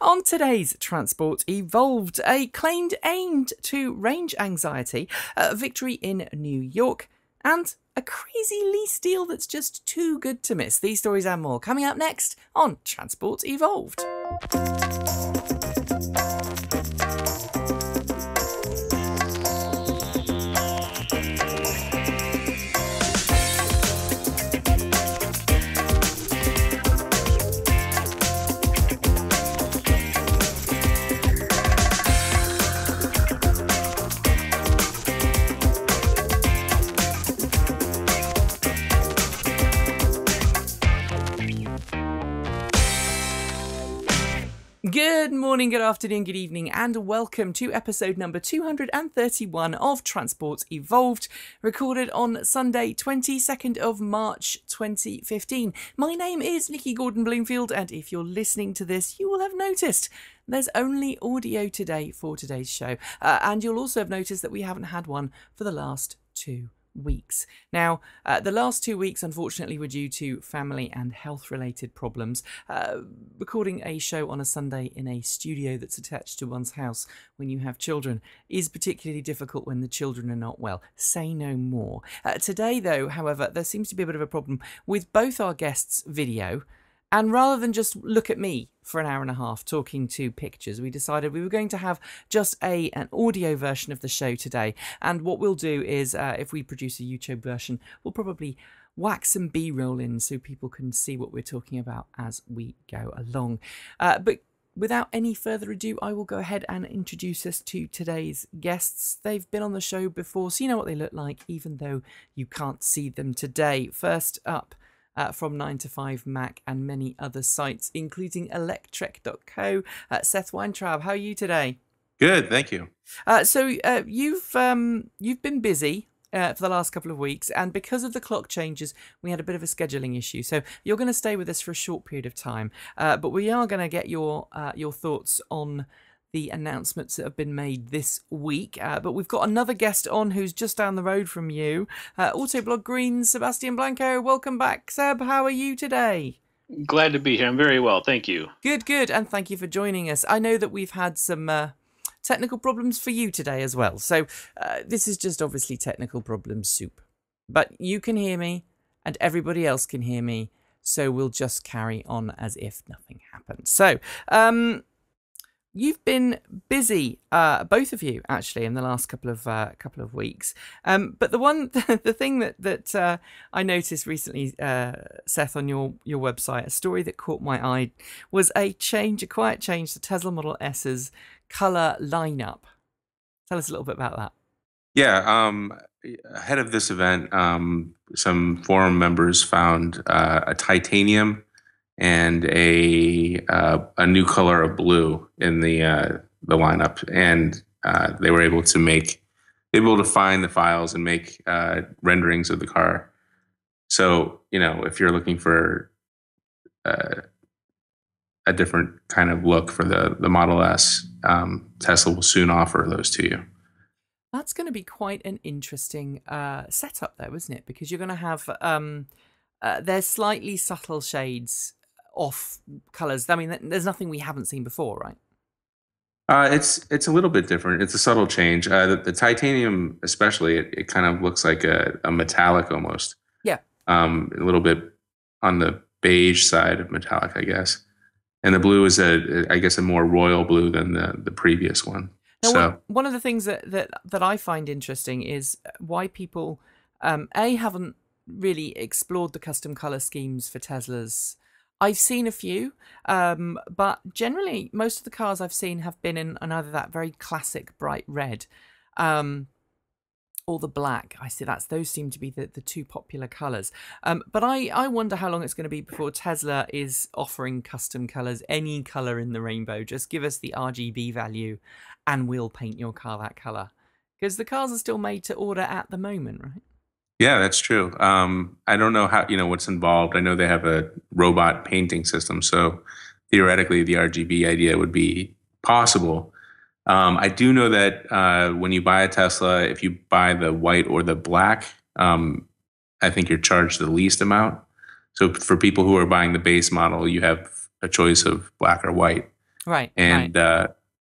On today's Transport Evolved, a claimed aimed to range anxiety, a victory in New York, and a crazy lease deal that's just too good to miss. These stories and more coming up next on Transport Evolved. Good morning, good afternoon, good evening, and welcome to episode number 231 of Transport Evolved, recorded on Sunday, 22nd of March 2015. My name is Nikki Gordon-Bloomfield, and if you're listening to this, you will have noticed there's only audio today for today's show, and you'll also have noticed that we haven't had one for the last 2 weeks. Now, the last 2 weeks, unfortunately, were due to family and health-related problems. Recording a show on a Sunday in a studio that's attached to one's house when you have children is particularly difficult when the children are not well. Say no more. Today, though, however, there seems to be a bit of a problem with both our guests' video. And rather than just look at me for an hour and a half talking to pictures, we decided we were going to have just an audio version of the show today. And what we'll do is, if we produce a YouTube version, we'll probably whack some B-roll in so people can see what we're talking about as we go along. But without any further ado, I will go ahead and introduce us to today's guests. They've been on the show before, so you know what they look like, even though you can't see them today. First up, from 9 to 5 Mac and many other sites, including electrek.co. Seth Weintraub, how are you today? Good, thank you. So you've been busy for the last couple of weeks, and because of the clock changes, we had a bit of a scheduling issue. So you're going to stay with us for a short period of time, but we are going to get your thoughts on the announcements that have been made this week. But we've got another guest on who's just down the road from you. Autoblog Green's Sebastian Blanco. Welcome back, Seb. How are you today? Glad to be here. I'm very well. Thank you. Good. And thank you for joining us. I know that we've had some technical problems for you today as well. So this is just obviously technical problem soup. But you can hear me and everybody else can hear me. So we'll just carry on as if nothing happened. So, you've been busy, both of you, actually, in the last couple of weeks. But the thing that I noticed recently, Seth, on your website, a story that caught my eye, was a quiet change to Tesla Model S's color lineup. Tell us a little bit about that. Yeah, ahead of this event, some forum members found a titanium and a new color of blue in the lineup, and they were able to find the files and make renderings of the car. So, you know, if you're looking for a different kind of look for the Model S, Tesla will soon offer those to you. That's going to be quite an interesting setup, though, isn't it? Because you're going to have there's slightly subtle shades off colors. I mean, there's nothing we haven't seen before, right? It's a little bit different. It's a subtle change. The titanium, especially, it kind of looks like a metallic almost. Yeah. A little bit on the beige side of metallic, I guess. And the blue is I guess a more royal blue than the previous one. Now, so one of the things that I find interesting is why people haven't really explored the custom color schemes for Teslas. I've seen a few, but generally most of the cars I've seen have been in either that very classic bright red or the black. I see those seem to be the two popular colours. But I wonder how long it's going to be before Tesla is offering custom colours, any colour in the rainbow. Just give us the RGB value and we'll paint your car that colour. Because the cars are still made to order at the moment, right? Yeah, that's true. I don't know what's involved. I know they have a robot painting system, so theoretically the RGB idea would be possible. I do know that when you buy a Tesla, if you buy the white or the black, I think you're charged the least amount. So for people who are buying the base model, you have a choice of black or white. Right. And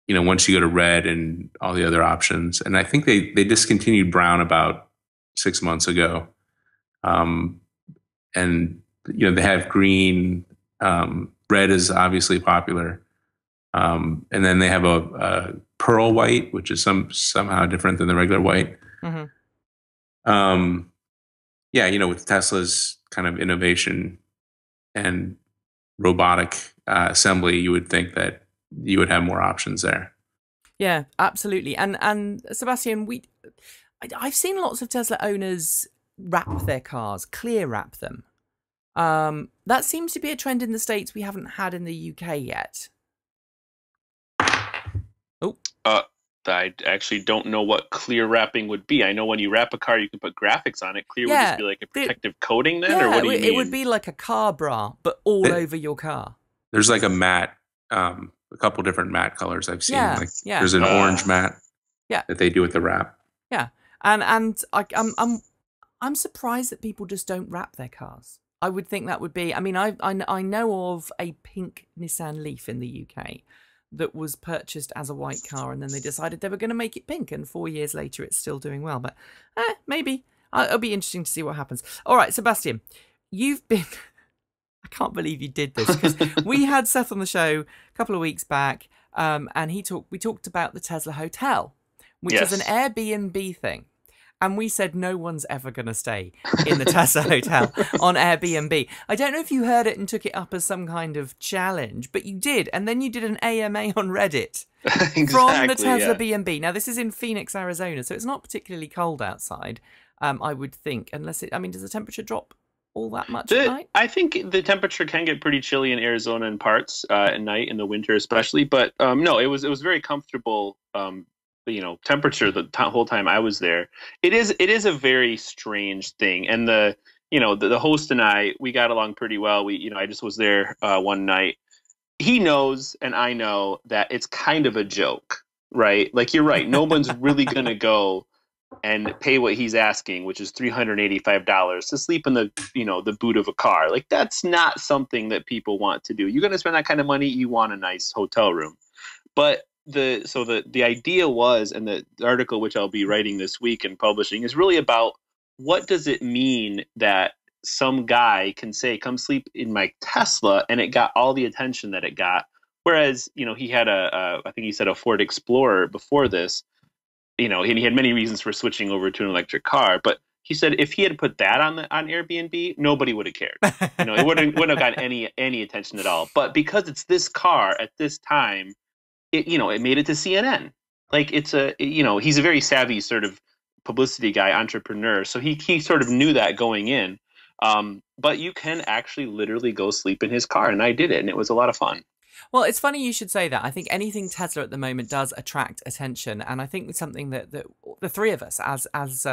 once you go to red and all the other options, and I think they discontinued brown about 6 months ago. And they have green. Red is obviously popular. And then they have a pearl white, which is somehow different than the regular white. Mm-hmm. With Tesla's kind of innovation and robotic assembly, you would think that you would have more options there. Yeah, absolutely. And Sebastian, I've seen lots of Tesla owners wrap their cars, clear wrap them. That seems to be a trend in the States we haven't had in the UK yet. Oh. I actually don't know what clear wrapping would be. I know when you wrap a car, you can put graphics on it. Clear would just be like a protective coating then, or what do you mean? It would be like a car bra, but all over your car. There's like a matte, a couple different matte colors I've seen. Yeah, There's an orange matte that they do with the wrap. Yeah, and I'm surprised that people just don't wrap their cars. I would think that would be. I mean, I know of a pink Nissan Leaf in the UK that was purchased as a white car, and then they decided they were going to make it pink, and 4 years later it's still doing well. But maybe it'll be interesting to see what happens. All right, Sebastian, you've been. I can't believe you did this, because we had Seth on the show a couple of weeks back, and we talked about the Tesla Hotel, which is an Airbnb thing. And we said no one's ever going to stay in the Tesla Hotel on Airbnb. I don't know if you heard it and took it up as some kind of challenge, but you did. And then you did an AMA on Reddit from the Tesla B&B. Now, this is in Phoenix, Arizona, so it's not particularly cold outside, I would think. Unless does the temperature drop all that much at night? I think the temperature can get pretty chilly in Arizona in parts at night, in the winter especially. But no, it was very comfortable. Temperature the whole time I was there. It is a very strange thing, and the host and we got along pretty well. I just was there one night. He knows, and I know that it's kind of a joke, right? Like, you're right. No one's really gonna go and pay what he's asking, which is $385 to sleep in the boot of a car. Like, that's not something that people want to do. You're gonna spend that kind of money, you want a nice hotel room. But the idea was, and the article which I'll be writing this week and publishing, is really about what does it mean that some guy can say, come sleep in my Tesla, and it got all the attention that it got. Whereas, he had I think he said a Ford Explorer before this, and he had many reasons for switching over to an electric car. But he said if he had put that on Airbnb, nobody would have cared. It wouldn't have gotten any attention at all. But because it's this car at this time, it made it to CNN. Like, it's he's a very savvy sort of publicity guy, entrepreneur. So he sort of knew that going in. But you can actually literally go sleep in his car, and I did it, and it was a lot of fun. Well, it's funny you should say that. I think anything Tesla at the moment does attract attention, and I think it's something that the three of us as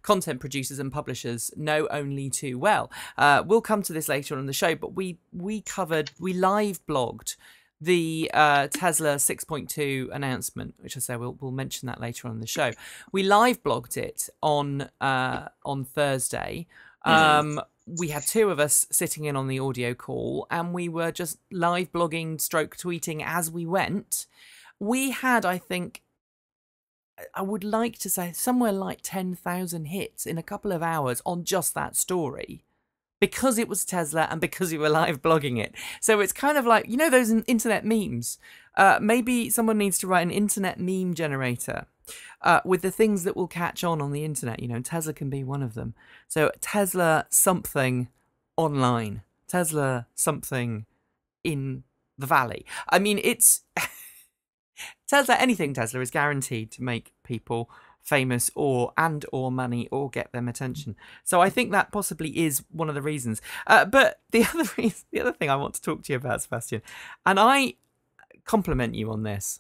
content producers and publishers know only too well. We'll come to this later on in the show, but we live blogged the Tesla 6.2 announcement, which I say we'll mention that later on in the show. We live blogged it on Thursday. We had two of us sitting in on the audio call, and we were just live blogging, stroke tweeting as we went. We had, I think, I would like to say somewhere like 10,000 hits in a couple of hours on just that story, because it was Tesla and because we were live blogging it. So it's kind of like, those internet memes. Maybe someone needs to write an internet meme generator with the things that will catch on the internet. Tesla can be one of them. So Tesla something online. Tesla something in the valley. I mean, it's... anything Tesla is guaranteed to make people famous or money or get them attention. So I think that possibly is one of the reasons. But the other thing I want to talk to you about, Sebastian, and I compliment you on this.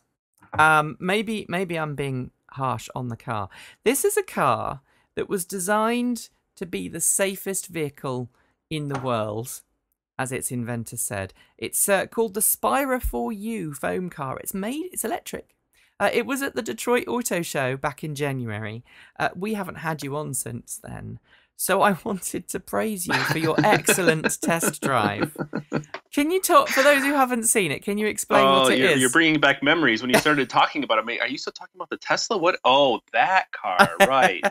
Maybe I'm being harsh on the car. This is a car that was designed to be the safest vehicle in the world, as its inventor said. It's called the Spyra 4U foam car. It's electric. It was at the Detroit Auto Show back in January. We haven't had you on since then. So I wanted to praise you for your excellent test drive. Can you talk, for those who haven't seen it, can you explain what it is? You're bringing back memories when you started talking about it. Mate, are you still talking about the Tesla? What? Oh, that car, right.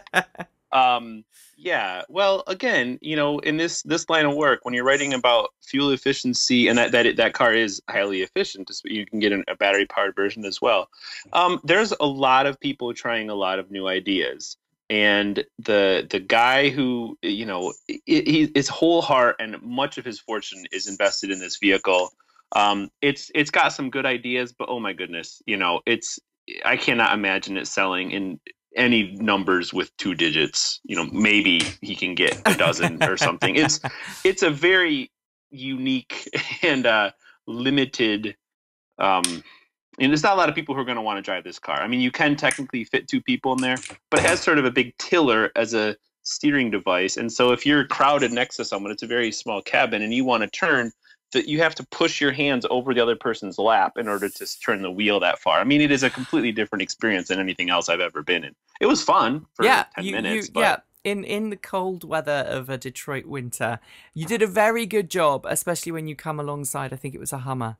Yeah. Well, again, in this line of work, when you're writing about fuel efficiency, and that car is highly efficient, you can get a battery powered version as well. There's a lot of people trying a lot of new ideas, and the guy who his whole heart and much of his fortune is invested in this vehicle. It's got some good ideas, but oh my goodness, I cannot imagine it selling in any numbers with 2 digits. Maybe he can get a dozen or something. It's a very unique and limited, and there's not a lot of people who are going to want to drive this car. I mean, you can technically fit 2 people in there, but it has sort of a big tiller as a steering device. And so if you're crowded next to someone, it's a very small cabin, and you want to turn, that you have to push your hands over the other person's lap in order to turn the wheel that far. I mean, it is a completely different experience than anything else I've ever been in. It was fun for 10 minutes. Yeah, in the cold weather of a Detroit winter, you did a very good job, especially when you come alongside, I think it was a Hummer.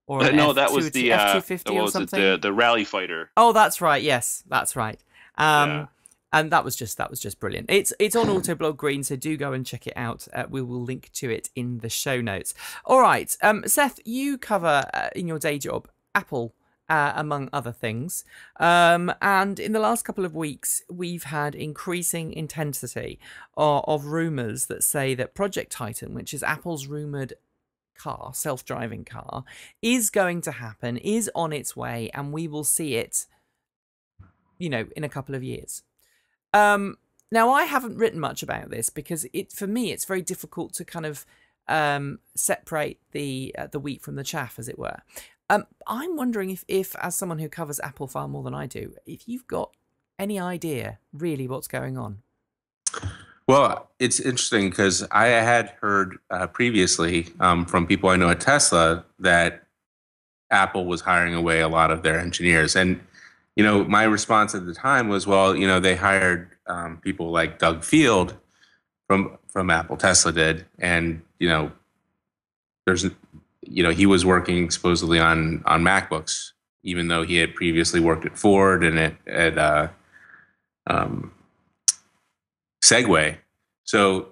Or that was the F-250 or something. The Rally Fighter. Oh, that's right. Yes, that's right. And that was just brilliant. It's on Autoblog Green, so do go and check it out. We will link to it in the show notes. All right, Seth, you cover in your day job Apple, among other things. And in the last couple of weeks, we've had increasing intensity of rumours that say that Project Titan, which is Apple's rumoured car, self-driving car, is going to happen, is on its way, and we will see it, in a couple of years. Now, I haven't written much about this because for me, it's very difficult to kind of separate the wheat from the chaff, as it were. I'm wondering if, as someone who covers Apple far more than I do, if you've got any idea really what's going on. Well, it's interesting because I had heard previously from people I know at Tesla that Apple was hiring away a lot of their engineers. And my response at the time was, well, they hired people like Doug Field from Apple. Tesla did, and there's he was working supposedly on MacBooks, even though he had previously worked at Ford and at Segway. So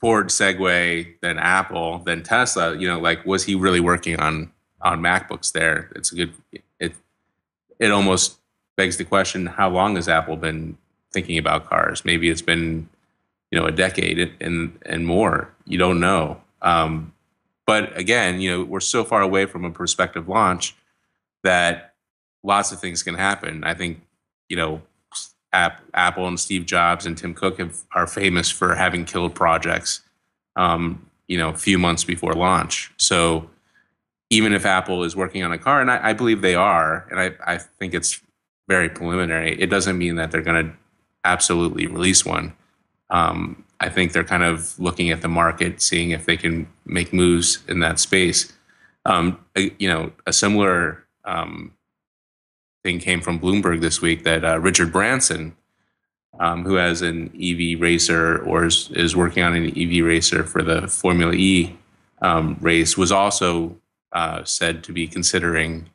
Ford, Segway, then Apple, then Tesla. Was he really working on MacBooks there? It's a good. It almost begs the question: how long has Apple been thinking about cars? Maybe it's been, a decade and more. You don't know. But again, we're so far away from a prospective launch that lots of things can happen. I think, Apple and Steve Jobs and Tim Cook are famous for having killed projects, a few months before launch. So even if Apple is working on a car, and I believe they are, and I think it's very preliminary, it doesn't mean that they're going to absolutely release one. I think they're kind of looking at the market, seeing if they can make moves in that space. A similar thing came from Bloomberg this week that Richard Branson, who has an EV racer or is working on an EV racer for the Formula E race, was also said to be considering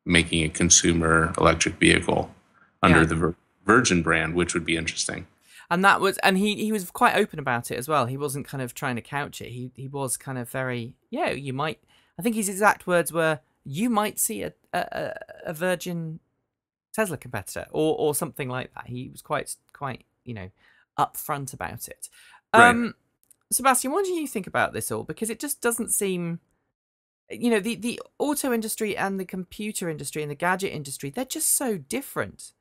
making a consumer electric vehicle under the Virgin brand, which would be interesting. And he was quite open about it as well. He wasn't kind of trying to couch it. He was kind of very, you might, I think his exact words were, you might see a Virgin Tesla competitor or something like that. He was quite upfront about it. Right. Sebastian, what do you think about this all? Because it just doesn't seem, the auto industry and the computer industry and the gadget industry, they're just so different.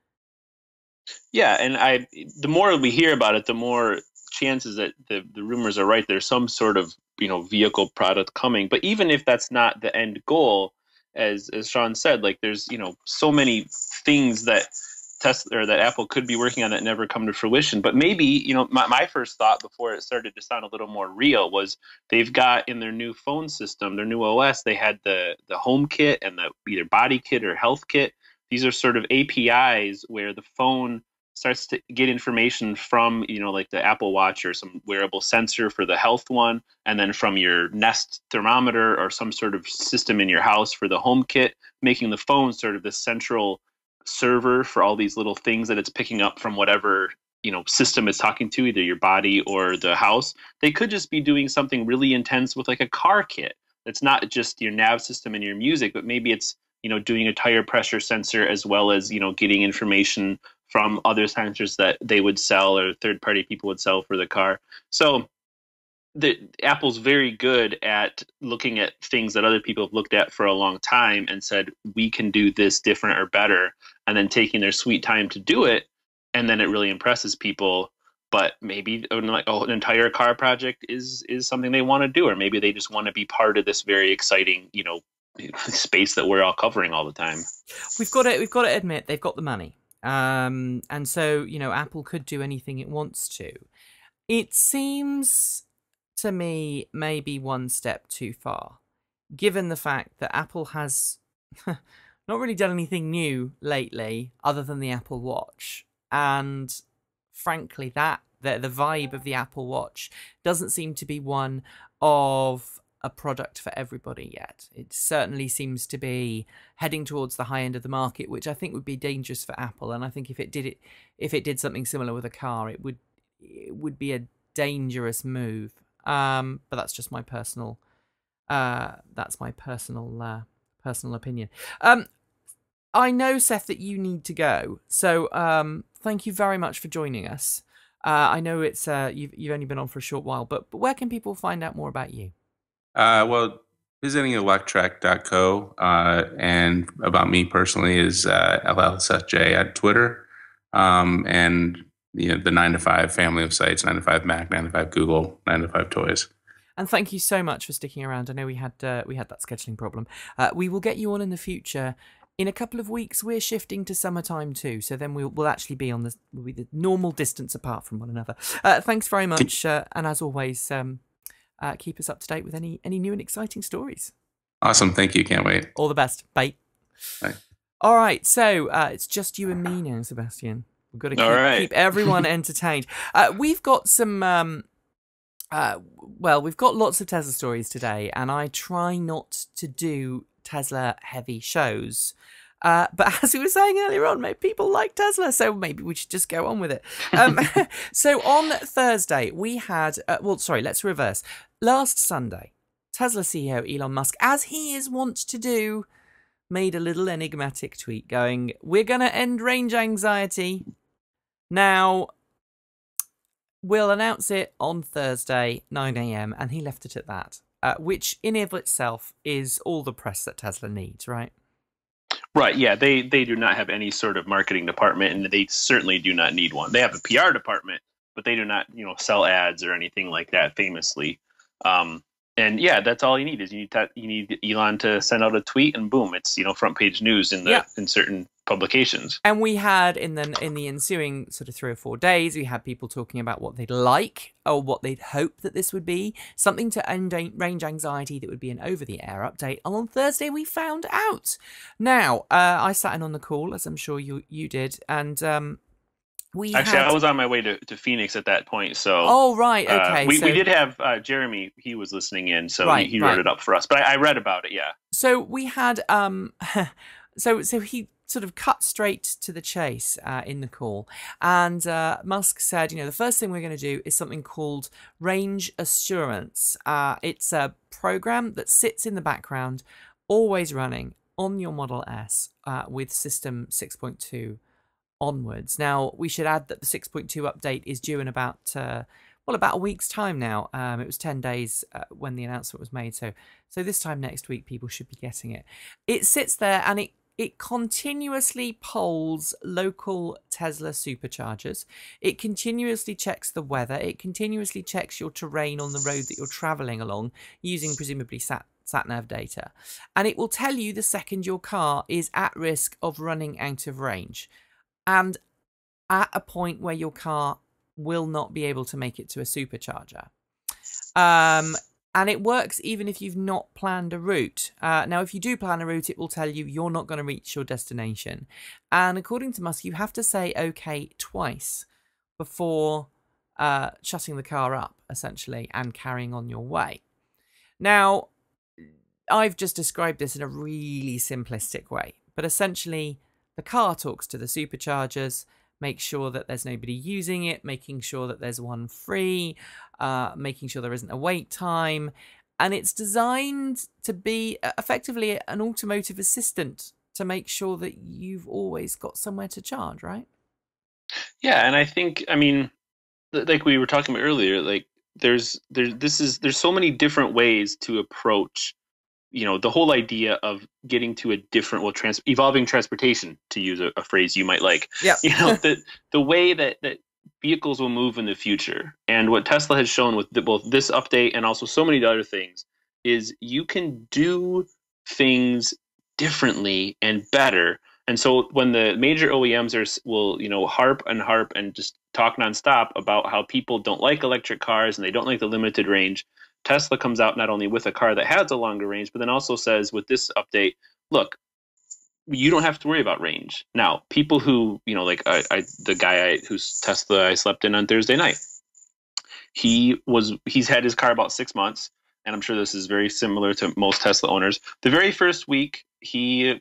Yeah, and the more we hear about it, the more chances that the rumors are right. There's some sort of vehicle product coming, but even if that's not the end goal, as Sean said, there's so many things that Tesla or that Apple could be working on that never come to fruition. But maybe my first thought before it started to sound a little more real was they've got in their new phone system, their new OS, they had the home kit and the either body kit or health kit. These are sort of APIs where the phone starts to get information from, like the Apple Watch or some wearable sensor for the health one, and then from your Nest thermometer or some sort of system in your house for the home kit, making the phone sort of the central server for all these little things that it's picking up from whatever system it's talking to, either your body or the house. They could just be doing something really intense with like a car kit. It's not just your nav system and your music, but maybe it's doing a tire pressure sensor, as well as getting information from other sensors that they would sell or third party people would sell for the car. So Apple's very good at looking at things that other people have looked at for a long time and said, we can do this different or better, and then taking their sweet time to do it. And then it really impresses people. But maybe like an entire car project is something they want to do, or maybe they just want to be part of this very exciting, space that we're all covering all the time. We've got to admit they've got the money, and so Apple could do anything it wants to. It seems to me maybe one step too far, given the fact that Apple has not really done anything new lately other than the Apple Watch, and frankly the vibe of the Apple Watch doesn't seem to be one of a product for everybody yet. It certainly seems to be heading towards the high end of the market, which I think would be dangerous for Apple. And I think if it did something similar with a car, it would be a dangerous move. But that's just my personal personal opinion. I know, Seth, that you need to go, so thank you very much for joining us. I know it's you've only been on for a short while, but where can people find out more about you? Well, visiting electrek.co, and about me personally is LLSJ at Twitter, and the 9 to 5 family of sites: 9 to 5 Mac, 9 to 5 Google, 9 to 5 Toys. And thank you so much for sticking around. I know we had that scheduling problem. We will get you on in the future. In a couple of weeks, we're shifting to summertime too, so then we'll actually be we'll be the normal distance apart from one another. Thanks very much, and as always, keep us up to date with any new and exciting stories. Awesome, thank you. Can't wait. All the best. Bye. Bye. All right, so it's just you and me now, Sebastian. We've got to keep everyone entertained. We've got some. We've got lots of Tesla stories today, and I try not to do Tesla heavy shows. But as we were saying earlier on, maybe people like Tesla, so maybe we should just go on with it. So on Thursday, we had... let's reverse. Last Sunday, Tesla CEO Elon Musk, as he is wont to do, made a little enigmatic tweet going, "We're going to end range anxiety. Now, we'll announce it on Thursday, 9 a.m, and he left it at that, which in and of itself is all the press that Tesla needs, right? Right, yeah, they do not have any sort of marketing department, and they certainly do not need one. They have a PR department, but they do not, sell ads or anything like that, famously. And yeah, that's all you need is you need Elon to send out a tweet, and boom, it's front page news in certain publications. And we had in the ensuing sort of 3 or 4 days, we had people talking about what they'd like or what they'd hope that this would be, something to end range anxiety that would be an over-the-air update. And on Thursday, we found out. Now, I sat in on the call, as I'm sure you did, and I was on my way to Phoenix at that point, so... Oh, right, okay. We did have Jeremy, he was listening in, so he wrote it up for us, but I read about it, yeah. So we had... So he sort of cut straight to the chase in the call, and Musk said, the first thing we're going to do is something called range assurance. It's a program that sits in the background, always running on your Model S with System 6.2 onwards. Now, we should add that the 6.2 update is due in about a week's time now. It was 10 days when the announcement was made, so this time next week people should be getting it. It sits there and it continuously polls local Tesla superchargers. It continuously checks the weather. It continuously checks your terrain on the road that you're traveling along using presumably sat-nav data. And it will tell you the second your car is at risk of running out of range, and at a point where your car will not be able to make it to a supercharger. And it works even if you've not planned a route. Now, if you do plan a route, it will tell you you're not going to reach your destination. And according to Musk, you have to say okay twice before shutting the car up, essentially, and carrying on your way. Now, I've just described this in a really simplistic way, but essentially the car talks to the superchargers, makes sure that there's nobody using it, making sure that there's one free, making sure there isn't a wait time, and it's designed to be effectively an automotive assistant to make sure that you've always got somewhere to charge, right? Yeah, and I think, I mean, like we were talking about earlier, like there's so many different ways to approach, the whole idea of getting to a different, evolving transportation, to use a phrase you might like. Yeah. The way that vehicles will move in the future, and what Tesla has shown with both this update and also so many other things, is you can do things differently and better. And so when the major OEMs will harp and just talk nonstop about how people don't like electric cars and they don't like the limited range, Tesla comes out not only with a car that has a longer range, but then also says with this update, look, you don't have to worry about range. Now, people who, like the guy whose Tesla I slept in on Thursday night, he's had his car about 6 months, and I'm sure this is very similar to most Tesla owners. The very first week, he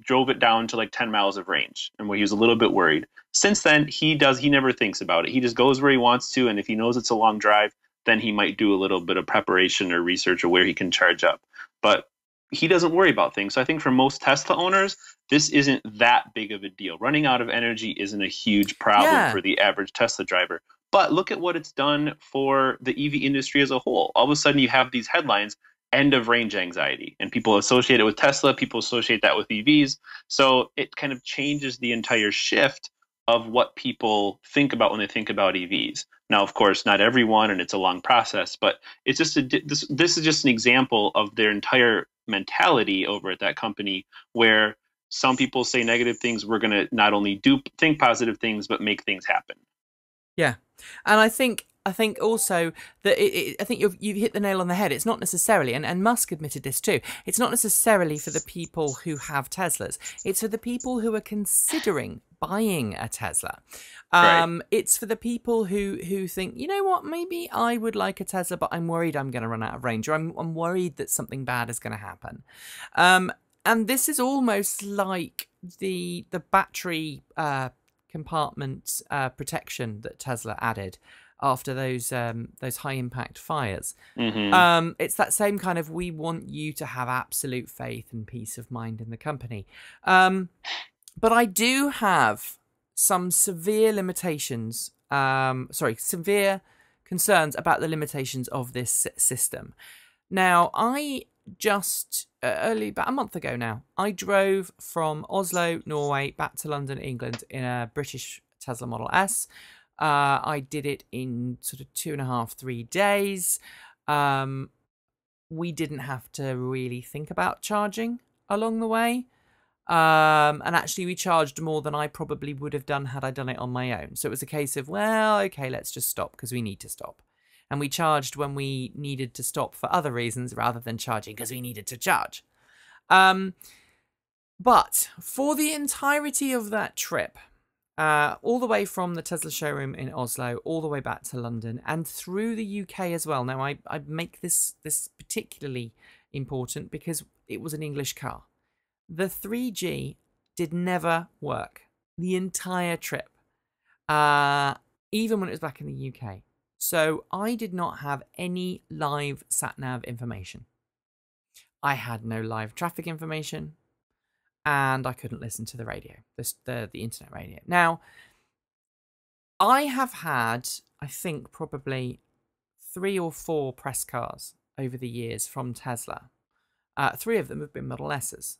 drove it down to like 10 miles of range, and where he was a little bit worried. Since then, he never thinks about it. He just goes where he wants to, and if he knows it's a long drive, then he might do a little bit of preparation or research or where he can charge up. But he doesn't worry about things. So I think for most Tesla owners, this isn't that big of a deal. Running out of energy isn't a huge problem for the average Tesla driver. But look at what it's done for the EV industry as a whole. All of a sudden, you have these headlines, end of range anxiety. And people associate it with Tesla. People associate that with EVs. So it kind of changes the entire shift of what people think about when they think about EVs. Now, of course, not everyone, and it's a long process, but it's just this is just an example of their entire mentality over at that company, where some people say negative things. We're going to not only think positive things, but make things happen. Yeah. And I think also that I think you've hit the nail on the head. It's not necessarily, and Musk admitted this too, it's not necessarily for the people who have Teslas. It's for the people who are considering buying a Tesla. Right. It's for the people who think, you know what, maybe I would like a Tesla, but I'm worried I'm going to run out of range, or I'm worried that something bad is going to happen. And this is almost like the battery compartment protection that Tesla added after those high impact fires. Mm-hmm. It's that same kind of, we want you to have absolute faith and peace of mind in the company. But I do have some severe limitations, severe concerns about the limitations of this system. Now, I just about a month ago now, I drove from Oslo, Norway, back to London, England in a British Tesla Model S. I did it in sort of 2.5, 3 days. We didn't have to really think about charging along the way. And actually we charged more than I probably would have done had I done it on my own. So it was a case of, well, okay, let's just stop because we need to stop. And we charged when we needed to stop for other reasons rather than charging because we needed to charge. But for the entirety of that trip, all the way from the Tesla showroom in Oslo, all the way back to London, and through the UK as well. Now, I make this particularly important because it was an English car. The 3G did never work the entire trip, even when it was back in the UK. So I did not have any live sat-nav information. I had no live traffic information, and I couldn't listen to the radio, the internet radio. Now, I have had, I think, probably 3 or 4 press cars over the years from Tesla. 3 of them have been Model S's.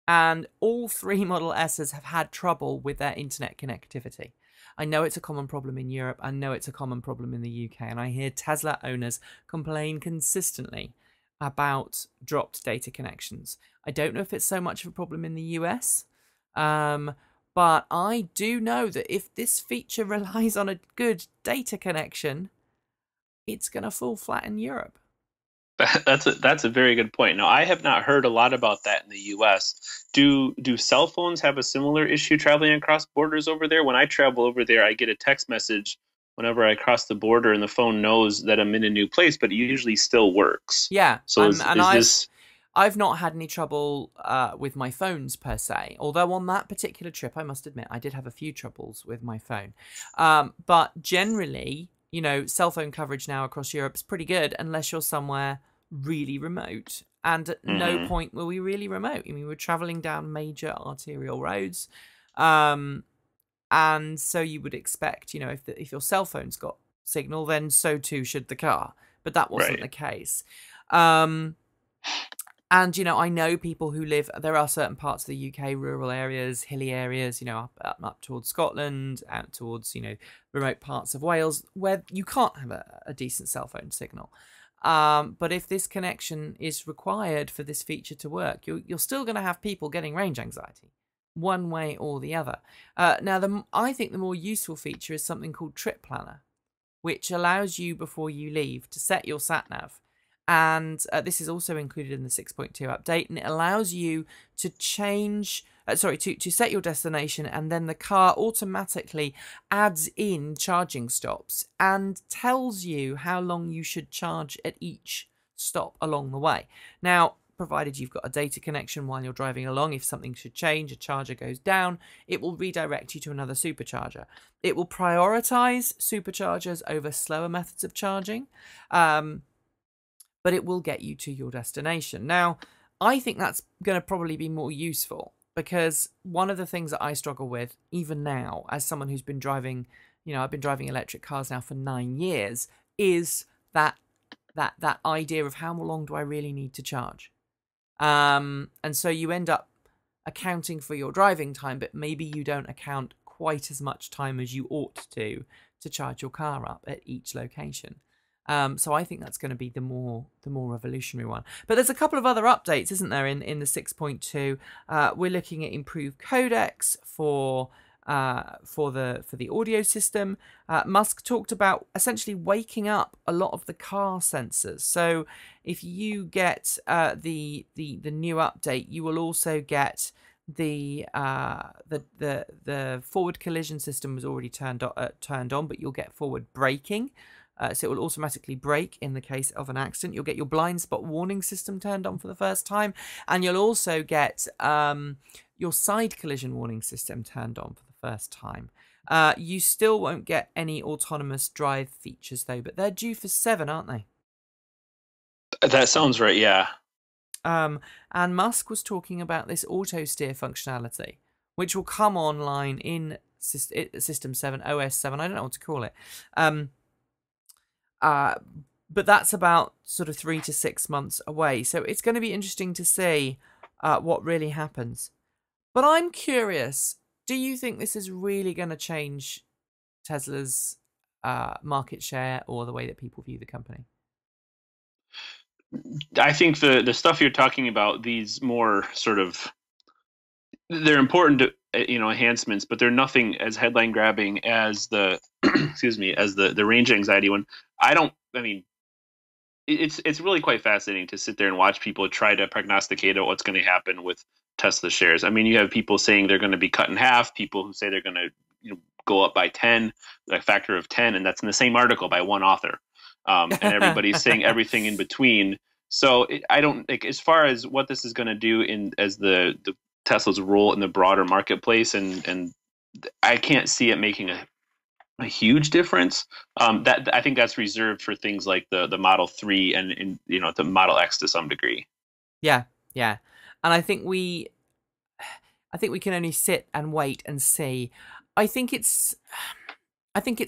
And all 3 Model S's have had trouble with their internet connectivity. I know it's a common problem in Europe. I know it's a common problem in the UK. And I hear Tesla owners complain consistently about dropped data connections. I don't know if it's so much of a problem in the US, but I do know that if this feature relies on a good data connection, it's going to fall flat in Europe. That's a very good point. Now, I have not heard a lot about that in the U.S. Do cell phones have a similar issue traveling across borders over there? When I travel over there, I get a text message whenever I cross the border, and the phone knows that I'm in a new place, but it usually still works. Yeah, So I've not had any trouble with my phones per se. Although on that particular trip, I must admit, I did have a few troubles with my phone. But generally, cell phone coverage now across Europe is pretty good, unless you're somewhere really remote. And at no point were we really remote. I mean, we're traveling down major arterial roads. And so you would expect, if your cell phone's got signal, then so too should the car. But that wasn't the case. And, I know people who there are certain parts of the UK, rural areas, hilly areas, up towards Scotland, out towards, remote parts of Wales, where you can't have a decent cell phone signal. But if this connection is required for this feature to work, you're still going to have people getting range anxiety, one way or the other. Now, I think the more useful feature is something called Trip Planner, which allows you, before you leave, to set your sat-nav. And this is also included in the 6.2 update, and it allows you to change, to set your destination, and then the car automatically adds in charging stops and tells you how long you should charge at each stop along the way. Now, provided you've got a data connection while you're driving along, if something should change, a charger goes down, it will redirect you to another supercharger. It will prioritize superchargers over slower methods of charging. But it will get you to your destination. Now, I think that's going to probably be more useful, because one of the things that I struggle with, even now, as someone who's been driving, I've been driving electric cars now for 9 years, is that idea of how long do I really need to charge? And so you end up accounting for your driving time, but maybe you don't account quite as much time as you ought to charge your car up at each location. So I think that's going to be the more revolutionary one. But there's a couple of other updates, isn't there, in the 6.2? We're looking at improved codecs for the audio system. Musk talked about essentially waking up a lot of the car sensors. So if you get the new update, you will also get the forward collision system was already turned on, but you'll get forward braking. So it will automatically brake in the case of an accident. You'll get your blind spot warning system turned on for the first time. And you'll also get your side collision warning system turned on for the first time. You still won't get any autonomous drive features, though, but they're due for 7, aren't they? That sounds right, yeah. And Musk was talking about this auto steer functionality, which will come online in System 7, OS 7, I don't know what to call it. But that's about sort of 3 to 6 months away. So it's going to be interesting to see what really happens. But I'm curious, do you think this is really going to change Tesla's market share or the way that people view the company? I think the stuff you're talking about, these more sort of, they're important to, enhancements, but they're nothing as headline grabbing as the as the range anxiety one. It's really quite fascinating to sit there and watch people try to prognosticate out what's going to happen with Tesla shares. I mean, you have people saying they're going to be cut in half, people who say they're going to go up by 10, a factor of 10, and that's in the same article by one author. And everybody's saying everything in between. So I don't like, as far as what this is going to do as the Tesla's role in the broader marketplace, and I can't see it making a huge difference. That I think that's reserved for things like the Model 3 and the Model X to some degree. Yeah, and I think we can only sit and wait and see. I think it's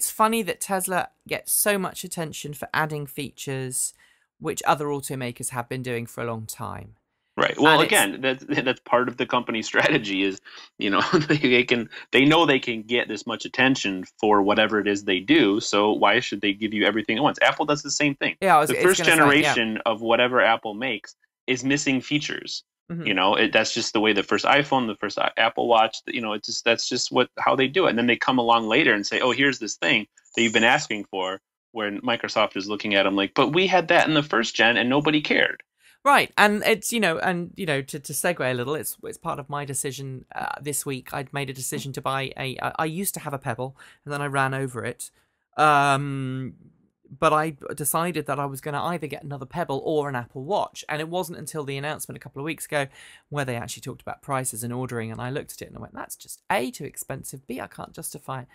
funny that Tesla gets so much attention for adding features which other automakers have been doing for a long time. Right. Well, again, that's part of the company's strategy is, they know they can get this much attention for whatever it is they do. So why should they give you everything at once? Apple does the same thing. Yeah, the first generation of whatever Apple makes is missing features. Mm-hmm. That's just the way the first iPhone, the first Apple Watch, that's just how they do it. And then they come along later and say, oh, here's this thing that you've been asking for. where Microsoft is looking at them like, but we had that in the first gen and nobody cared. Right, and it's to segue a little, it's part of my decision this week. I'd made a decision to buy I used to have a Pebble, and then I ran over it, but I decided that I was going to either get another Pebble or an Apple Watch, and it wasn't until the announcement a couple of weeks ago where they actually talked about prices and ordering, and I looked at it and I went, that's just A, too expensive, B, I can't justify it,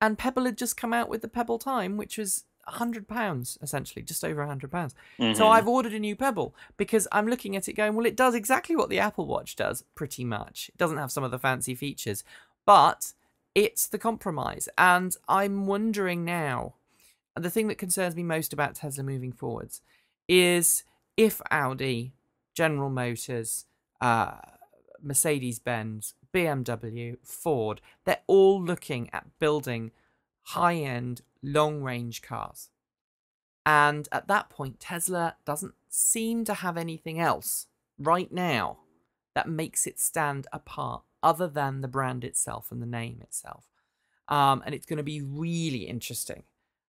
and Pebble had just come out with the Pebble Time, which was £100 essentially, just over £100. So I've ordered a new Pebble because I'm looking at it going, well, it does exactly what the Apple Watch does, pretty much. It doesn't have some of the fancy features, but it's the compromise. And I'm wondering now, the thing that concerns me most about Tesla moving forwards is if Audi, General Motors, Mercedes-Benz, BMW, Ford, they're all looking at building high-end, long-range cars. And at that point, Tesla doesn't seem to have anything else right now that makes it stand apart other than the brand itself and the name itself. And it's going to be really interesting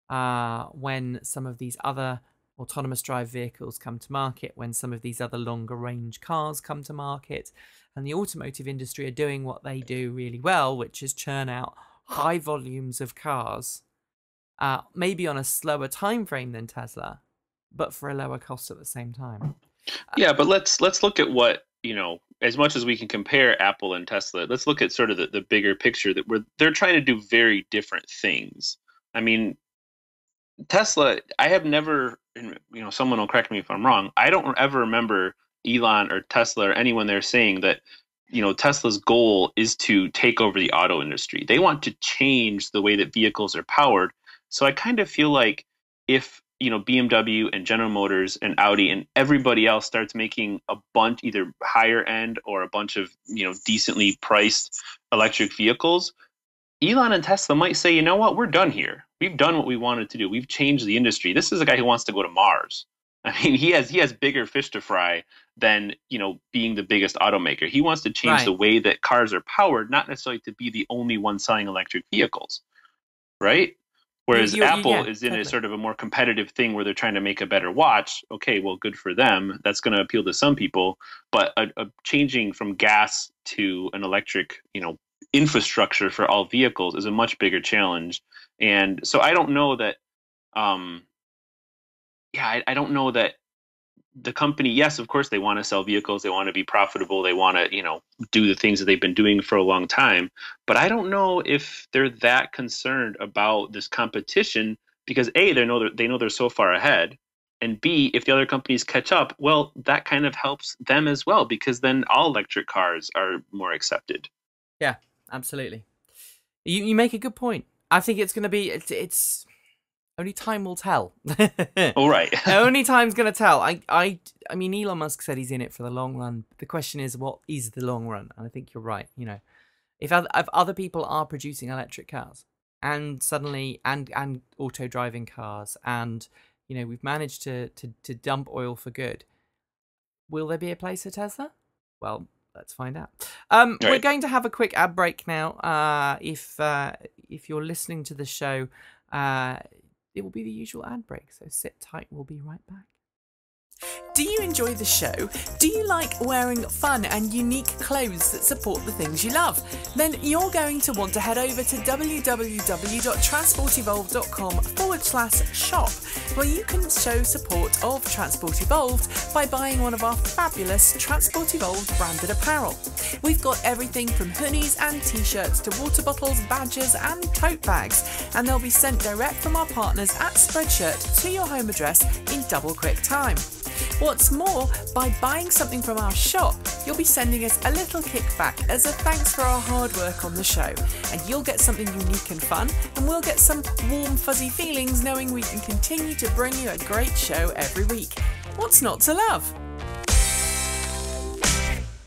when some of these other autonomous drive vehicles come to market, when some of these other longer range cars come to market, and the automotive industry are doing what they do really well, which is churn out high volumes of cars, maybe on a slower time frame than Tesla, but for a lower cost at the same time. Yeah, but let's look at what, as much as we can compare Apple and Tesla, let's look at sort of the bigger picture that they're trying to do very different things. I mean, Tesla, I have never, someone will correct me if I'm wrong, I don't ever remember Elon or Tesla or anyone there saying that Tesla's goal is to take over the auto industry. They want to change the way that vehicles are powered. So I kind of feel like if, BMW and General Motors and Audi and everybody else starts making a bunch, either higher end or a bunch of, decently priced electric vehicles, Elon and Tesla might say, you know what, we're done here. We've done what we wanted to do. We've changed the industry. This is a guy who wants to go to Mars. I mean, he has bigger fish to fry than, being the biggest automaker. He wants to change the way that cars are powered, not necessarily to be the only one selling electric vehicles, right? Whereas Apple is in a sort of a more competitive thing where they're trying to make a better watch. Okay, well, good for them. That's going to appeal to some people. But changing from gas to an electric, infrastructure for all vehicles is a much bigger challenge. And so I don't know that. I don't know that the company, yes, of course, they want to sell vehicles. They want to be profitable. They want to, do the things that they've been doing for a long time. But I don't know if they're that concerned about this competition because A, they know they're so far ahead. And B, if the other companies catch up, well, that kind of helps them as well because then all electric cars are more accepted. Yeah, absolutely. You make a good point. I think it's going to be, it's only time will tell. All right. Only time's going to tell. I mean, Elon Musk said he's in it for the long run. The question is, what is the long run? And I think you're right. If other people are producing electric cars and suddenly, and auto driving cars, and, we've managed to dump oil for good, will there be a place for Tesla? Well, let's find out. We're going to have a quick ad break now. If you're listening to the show, it will be the usual ad break, so sit tight. We'll be right back. Do you enjoy the show? Do you like wearing fun and unique clothes that support the things you love? Then you're going to want to head over to www.transportevolved.com/shop, where you can show support of Transport Evolved by buying one of our fabulous Transport Evolved branded apparel. We've got everything from hoodies and t-shirts to water bottles, badges and tote bags, and they'll be sent direct from our partners at Spreadshirt to your home address in double quick time. What's more, by buying something from our shop, you'll be sending us a little kickback as a thanks for our hard work on the show, and you'll get something unique and fun, and we'll get some warm fuzzy feelings knowing we can continue to bring you a great show every week. What's not to love?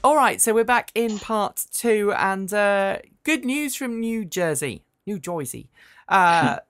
Alright, so we're back in part 2, and good news from New Jersey.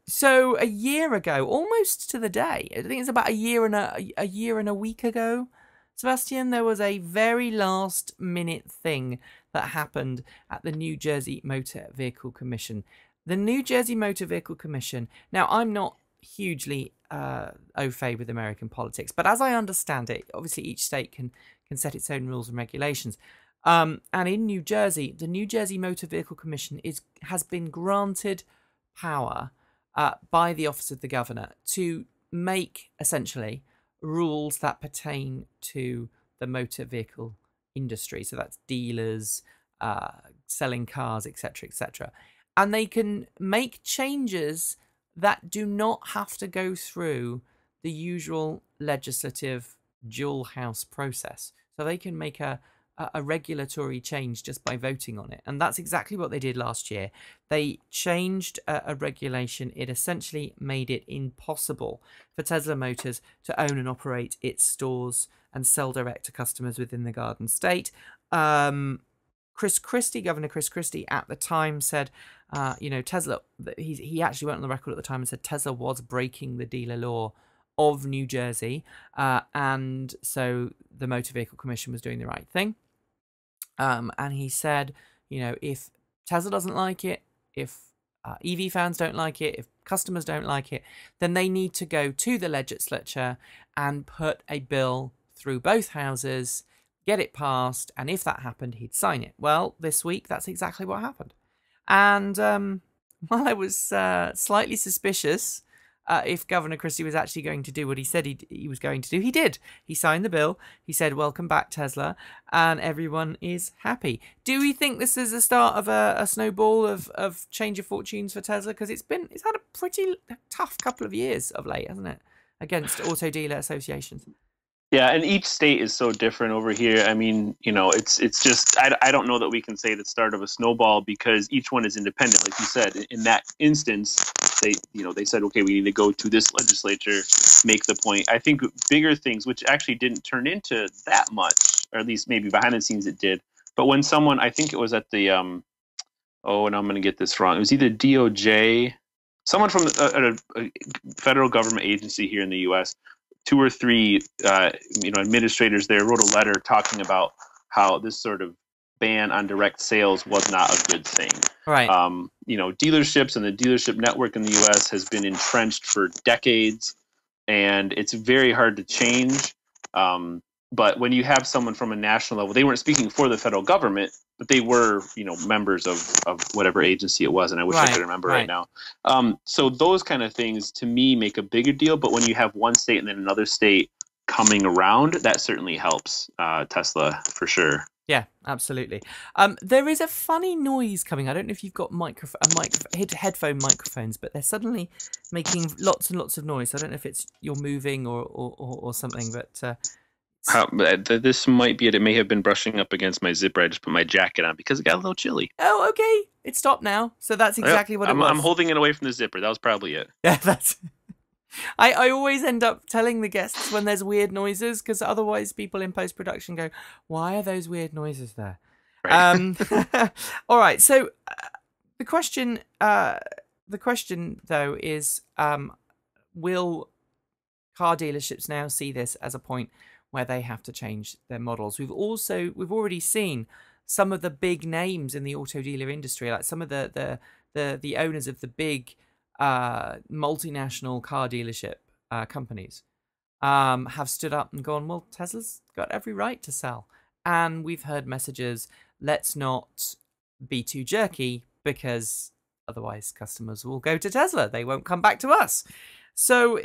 So a year ago, almost to the day, I think it's about a year and a week ago, Sebastian, there was a very last minute thing that happened at the New Jersey Motor Vehicle Commission. The New Jersey Motor Vehicle Commission. Now, I'm not hugely au fait with American politics. But as I understand it, obviously each state can set its own rules and regulations. And in New Jersey, the New Jersey Motor Vehicle Commission has been granted power by the Office of the Governor to make, essentially, rules that pertain to the motor vehicle industry. So that's dealers, selling cars, etc., etc. And they can make changes that do not have to go through the usual legislative dual house process. So they can make a regulatory change just by voting on it. And that's exactly what they did last year. They changed a regulation. It essentially made it impossible for Tesla Motors to own and operate its stores and sell direct to customers within the Garden State. Governor Chris Christie at the time said, Tesla, he actually went on the record at the time and said Tesla was breaking the dealer law of New Jersey. And so the Motor Vehicle Commission was doing the right thing. And he said, if Tesla doesn't like it, if EV fans don't like it, if customers don't like it, then they need to go to the legislature and put a bill through both houses, get it passed, and if that happened, he'd sign it. Well, this week, that's exactly what happened. And while I was slightly suspicious if Governor Christie was actually going to do what he said he was going to do, he did. He signed the bill. He said, "Welcome back, Tesla," and everyone is happy. Do we think this is the start of a snowball of change of fortunes for Tesla? Because it's had a pretty tough couple of years of late, hasn't it, against auto dealer associations? Yeah, and each state is so different over here. I mean, it's just I don't know that we can say the start of a snowball because each one is independent. Like you said, in that instance, they said, okay, we need to go to this legislature, make the point. I think bigger things, which actually didn't turn into that much, or at least maybe behind the scenes it did. But when someone, I think it was at the and I'm going to get this wrong. It was either DOJ, someone from a federal government agency here in the U.S. 2 or 3 administrators there wrote a letter talking about how this sort of ban on direct sales was not a good thing. Right. Dealerships and the dealership network in the U.S. has been entrenched for decades, and it's very hard to change. But when you have someone from a national level, they weren't speaking for the federal government, but they were, members of whatever agency it was, and I wish I could remember right now. So those kind of things, to me, make a bigger deal. But when you have one state and then another state coming around, that certainly helps Tesla for sure. Yeah, absolutely. There is a funny noise coming. I don't know if you've got headphone microphones, but they're suddenly making lots and lots of noise. I don't know if it's you're moving or something, but... this might be it. It may have been brushing up against my zipper. I just put my jacket on because it got a little chilly. Oh, okay. It stopped now. So that's exactly what it was. I'm holding it away from the zipper. That was probably it. Yeah, that's... I always end up telling the guests when there's weird noises because otherwise people in post-production go, why are those weird noises there? Right. All right. So the question though is, will car dealerships now see this as a point where they have to change their models? We've already seen some of the big names in the auto dealer industry, like some of the owners of the big multinational car dealership companies have stood up and gone, well, Tesla's got every right to sell. And we've heard messages, let's not be too jerky because otherwise customers will go to Tesla. They won't come back to us. So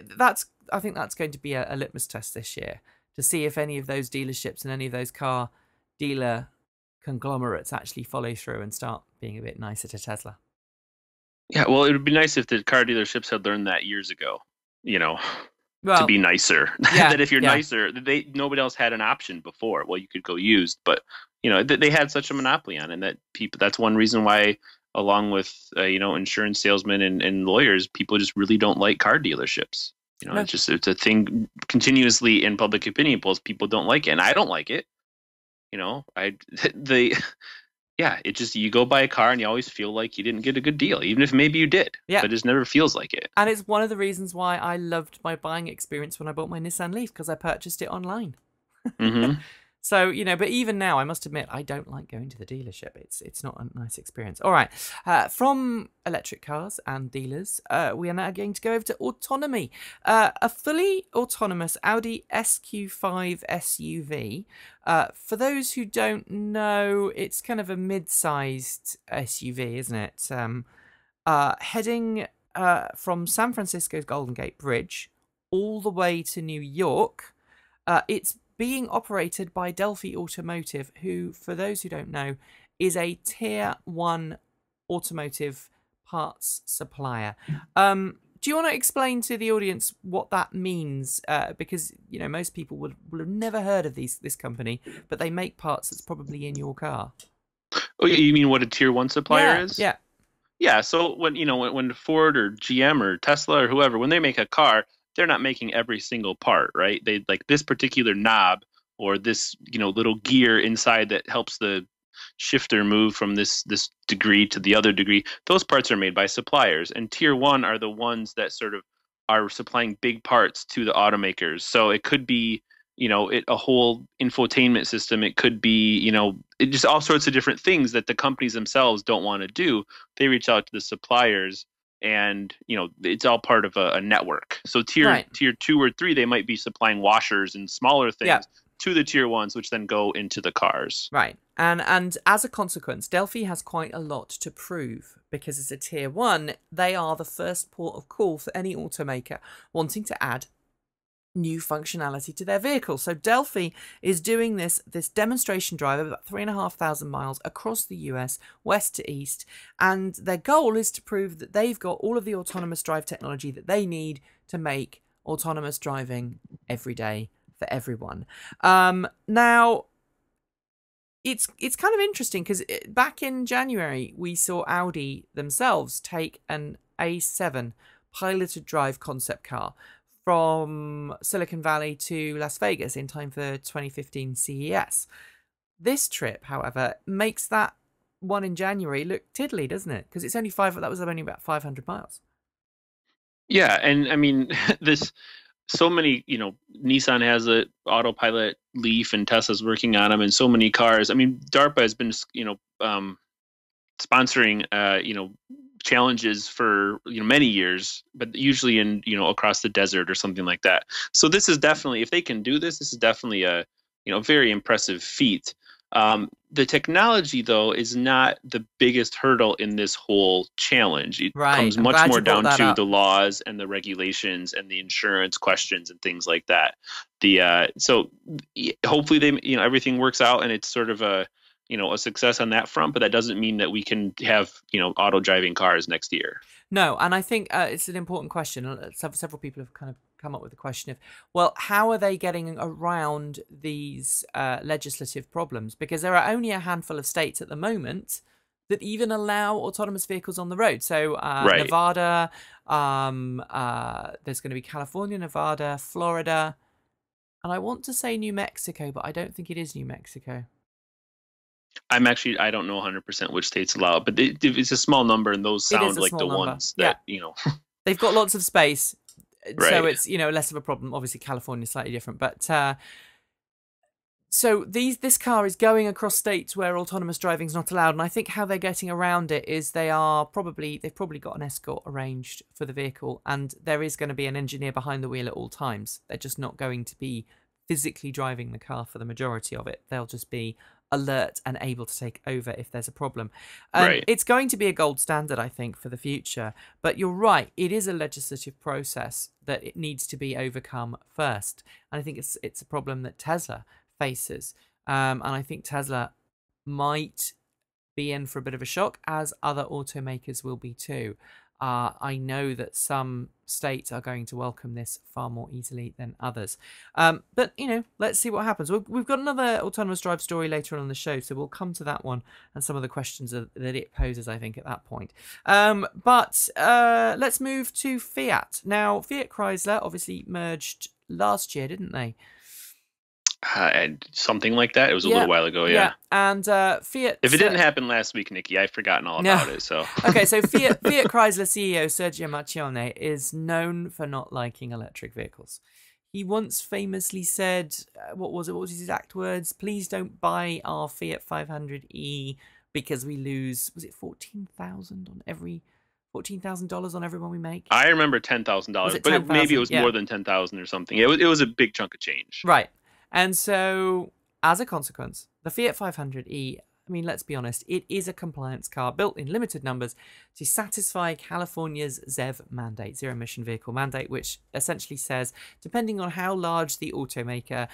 I think that's going to be a litmus test this year to see if any of those dealerships and any of those car dealer conglomerates actually follow through and start being a bit nicer to Tesla. Yeah, well, it would be nice if the car dealerships had learned that years ago, to be nicer. Yeah, that if you're nicer, nobody else had an option before. Well, you could go used, but they had such a monopoly on it, and that that's one reason why, along with insurance salesmen and lawyers, people just really don't like car dealerships. It's a thing continuously in public opinion polls. People don't like it, and I don't like it. You go buy a car and you always feel like you didn't get a good deal, even if maybe you did. Yeah. But it just never feels like it. And it's one of the reasons why I loved my buying experience when I bought my Nissan Leaf, because I purchased it online. Mm-hmm. So, but even now, I must admit, I don't like going to the dealership. It's not a nice experience. All right. From electric cars and dealers, we are now going to go over to autonomy. A fully autonomous Audi SQ5 SUV. For those who don't know, it's kind of a mid-sized SUV, isn't it? Heading from San Francisco's Golden Gate Bridge all the way to New York. It's being operated by Delphi Automotive, who, for those who don't know, is a tier 1 automotive parts supplier. Do you want to explain to the audience what that means? Because, most people will have never heard of this company, but they make parts that's probably in your car. Oh, you mean what a tier 1 supplier is? Yeah. Yeah, so when Ford or GM or Tesla or whoever, when they make a car, they're not making every single part, right? They like this particular knob or this, little gear inside that helps the shifter move from this degree to the other degree. Those parts are made by suppliers, and tier 1 are the ones that sort of are supplying big parts to the automakers. So it could be, a whole infotainment system. It could be, it just all sorts of different things that the companies themselves don't want to do. They reach out to the suppliers, and it's all part of a network. So tier 2 or 3, they might be supplying washers and smaller things to the tier 1s, which then go into the cars. Right. And as a consequence, Delphi has quite a lot to prove, because as a tier 1, they are the first port of call for any automaker wanting to add new functionality to their vehicle. So Delphi is doing this demonstration drive of about 3,500 miles across the US, west to east, and their goal is to prove that they've got all of the autonomous drive technology that they need to make autonomous driving every day for everyone. Now, it's kind of interesting because back in January, we saw Audi themselves take an A7 piloted drive concept car from Silicon Valley to Las Vegas in time for 2015 CES. This trip, however, makes that one in January look tiddly, doesn't it? Because that was only about 500 miles. Yeah, and I mean, so many, Nissan has a autopilot Leaf, and Tesla's working on them, and so many cars. I mean, DARPA has been, sponsoring, challenges for many years, but usually in across the desert or something like that. So this is definitely, if they can do this is definitely a very impressive feat. The technology, though, is not the biggest hurdle in this whole challenge. It comes much more down to the laws and the regulations and the insurance questions and things like that. So hopefully they everything works out and it's sort of a success on that front, but that doesn't mean that we can have, auto driving cars next year. No, and I think it's an important question. Several people have kind of come up with the question of, well, how are they getting around these legislative problems? Because there are only a handful of states at the moment that even allow autonomous vehicles on the road. So Nevada, there's going to be California, Nevada, Florida, and I want to say New Mexico, but I don't think it is New Mexico. I don't know 100% which states allow it, but it's a small number, and those sound like the ones that, They've got lots of space, right. So it's, less of a problem. Obviously, California is slightly different, but so this car is going across states where autonomous driving is not allowed, and I think how they're getting around it is they've probably got an escort arranged for the vehicle, and there is going to be an engineer behind the wheel at all times. They're just not going to be physically driving the car for the majority of it. They'll just be alert and able to take over if there's a problem. It's going to be a gold standard, I think, for the future. But you're right, it is a legislative process that it needs to be overcome first. And I think it's a problem that Tesla faces. And I think Tesla might be in for a bit of a shock, as other automakers will be too. I know that some states are going to welcome this far more easily than others. But, let's see what happens. We've got another autonomous drive story later on the show, so we'll come to that one and some of the questions that it poses, I think, at that point. But let's move to Fiat. Now, Fiat Chrysler obviously merged last year, didn't they? Something like that. It was a little while ago, yeah. And Fiat. If it didn't happen last week, Nikki, I've forgotten all about it. So okay, so Fiat Chrysler CEO Sergio Marchionne is known for not liking electric vehicles. He once famously said, what was his exact words? Please don't buy our Fiat 500e because we lose, was it $14,000 on every... $14,000 on every one we make. I remember $10,000, but maybe it was more than 10,000 or something. It was a big chunk of change. Right. And so, as a consequence, the Fiat 500e, I mean, let's be honest, it is a compliance car built in limited numbers to satisfy California's ZEV mandate, zero emission vehicle mandate, which essentially says, depending on how large the automaker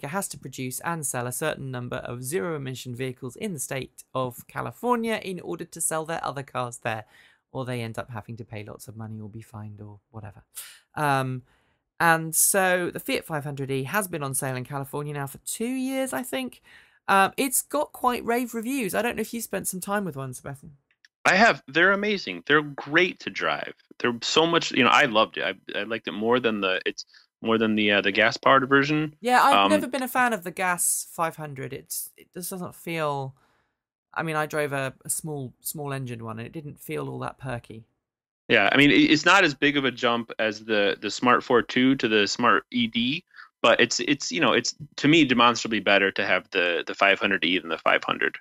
has to produce and sell a certain number of zero emission vehicles in the state of California in order to sell their other cars there, or they end up having to pay lots of money or be fined or whatever. And so the Fiat 500e has been on sale in California now for 2 years, I think. It's got quite rave reviews. I don't know if you spent some time with one, Sebastian. I have. They're amazing. They're great to drive. They're so much, I loved it. I liked it more than the gas powered version. Yeah, I've never been a fan of the gas 500. It just doesn't feel, I mean, I drove a small engine one and it didn't feel all that perky. Yeah, I mean, it's not as big of a jump as the Smart 4.2 to the Smart ED, but it's to me demonstrably better to have the 500e than the 500.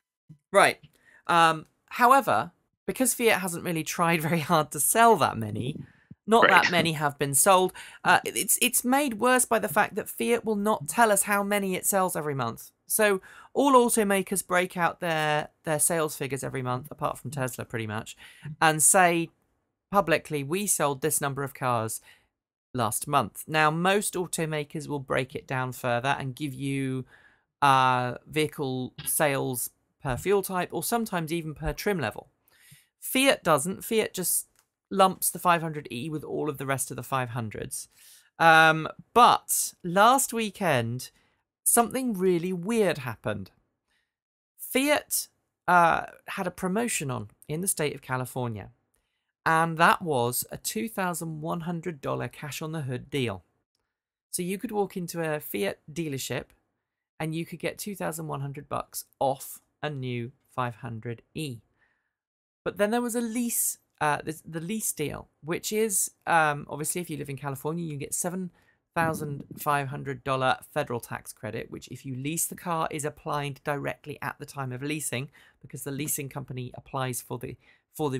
Right. However, because Fiat hasn't really tried very hard to sell that many, that many have been sold. It's made worse by the fact that Fiat will not tell us how many it sells every month. So all automakers break out their sales figures every month, apart from Tesla pretty much, and say publicly, we sold this number of cars last month. Now, most automakers will break it down further and give you vehicle sales per fuel type or sometimes even per trim level. Fiat doesn't. Fiat just lumps the 500e with all of the rest of the 500s. But last weekend, something really weird happened. Fiat had a promotion on in the state of California. And that was a $2,100 cash on the hood deal. So you could walk into a Fiat dealership and you could get $2,100 off a new 500e. But then there was a lease, the lease deal, which is obviously if you live in California, you get $7,500 federal tax credit, which if you lease the car is applied directly at the time of leasing because the leasing company applies for the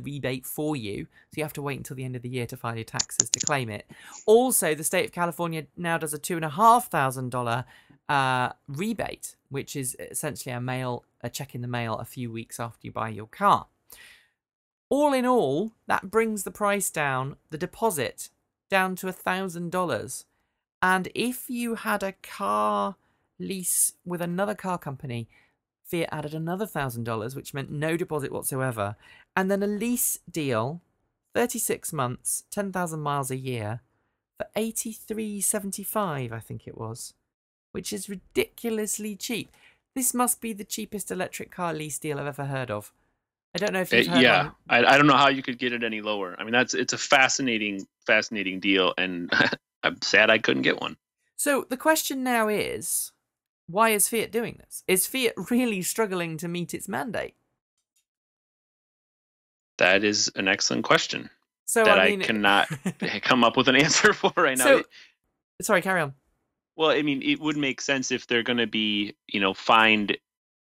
rebate for you, so you have to wait until the end of the year to file your taxes to claim it. Also, the state of California now does a $2,500 rebate, which is essentially a check in the mail a few weeks after you buy your car. All in all, that brings the price down, the deposit, down to $1,000. And if you had a car lease with another car company, Fiat added another $1,000, which meant no deposit whatsoever. And then a lease deal, 36 months, 10,000 miles a year, for $83.75, I think it was, which is ridiculously cheap. This must be the cheapest electric car lease deal I've ever heard of. I don't know if you've heard one. I don't know how you could get it any lower. I mean, it's a fascinating deal, and I'm sad I couldn't get one. So the question now is, why is Fiat doing this? Is Fiat really struggling to meet its mandate? That is an excellent question. So I cannot come up with an answer for right now. Sorry, carry on. Well, I mean, it would make sense if they're going to be, fined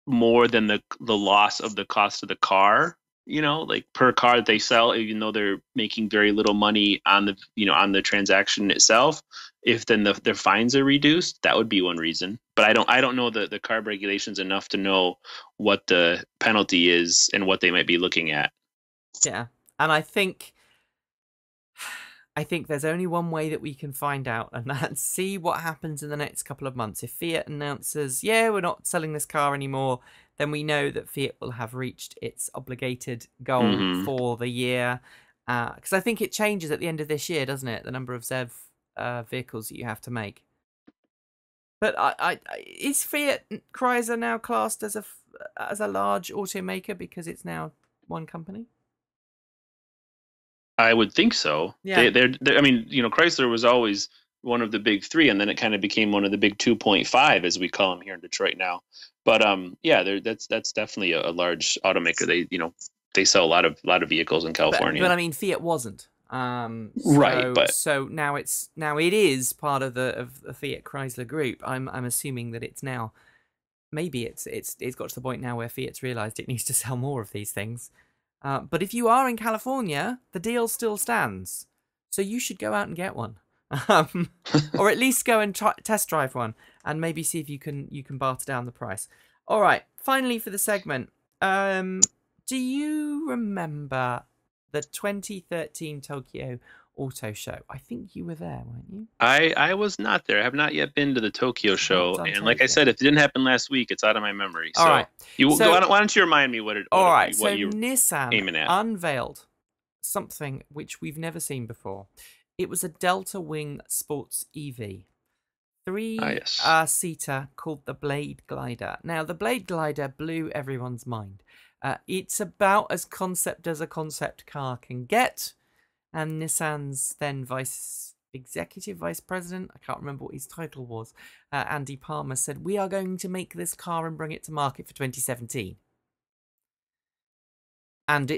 more than the loss of the cost of the car, like per car that they sell, even though they're making very little money on the, on the transaction itself. If then their fines are reduced, that would be one reason. But I don't know the CARB regulations enough to know what the penalty is and what they might be looking at. Yeah, and I think there's only one way that we can find out, and that's see what happens in the next couple of months. If Fiat announces, yeah, we're not selling this car anymore, then we know that Fiat will have reached its obligated goal for the year. Because I think it changes at the end of this year, doesn't it? The number of ZEV vehicles that you have to make. But is Fiat Chrysler now classed as a large automaker because it's now one company? I would think so. Yeah. They're I mean, Chrysler was always one of the big three, and then it kind of became one of the big 2.5, as we call them here in Detroit now. But that's definitely a large automaker. They sell a lot of vehicles in California. But I mean, Fiat wasn't. Right, but so now it is part of the Fiat Chrysler group. I'm assuming that it's now, maybe it's got to the point now where Fiat's realised it needs to sell more of these things. But if you are in California, the deal still stands. So you should go out and get one, or at least go and test drive one, and maybe see if you can barter down the price. All right. Finally, for the segment, do you remember the 2013 Tokyo Auto Show? I think you were there, weren't you? I was not there. I have not yet been to the Tokyo show, and like I said, if it didn't happen last week, it's out of my memory. All right. Why don't you remind me what Nissan aiming at? Unveiled something which we've never seen before. It was a Delta Wing Sports EV. Three-seater called the Blade Glider. Now, the Blade Glider blew everyone's mind. It's about as concept as a concept car can get. And Nissan's then executive vice president, I can't remember what his title was, Andy Palmer, said, "We are going to make this car and bring it to market for 2017. And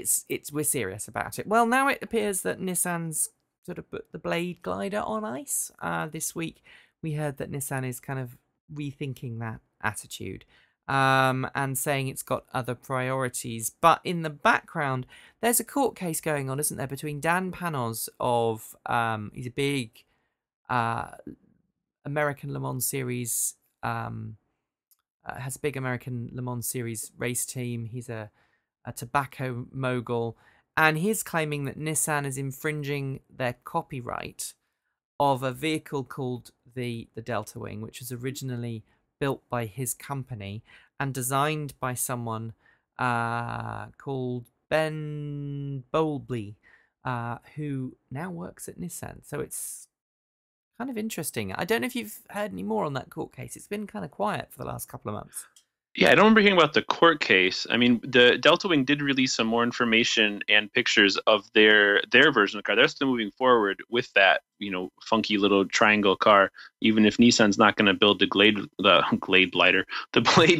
we're serious about it. Well, now it appears that Nissan's sort of put the Blade Glider on ice. This week, we heard that Nissan is kind of rethinking that attitude. And saying it's got other priorities. But in the background, there's a court case going on, isn't there, between Dan Panos of, he's a big American Le Mans Series, has a big American Le Mans Series race team. He's a tobacco mogul. And he's claiming that Nissan is infringing their copyright of a vehicle called the Delta Wing, which was originally built by his company and designed by someone called Ben Bowlby, who now works at Nissan. So it's kind of interesting. I don't know if you've heard any more on that court case. It's been kind of quiet for the last couple of months. Yeah, I don't remember hearing about the court case. I mean, the Delta Wing did release some more information and pictures of their version of the car. They're still moving forward with that, funky little triangle car, even if Nissan's not going to build the Blade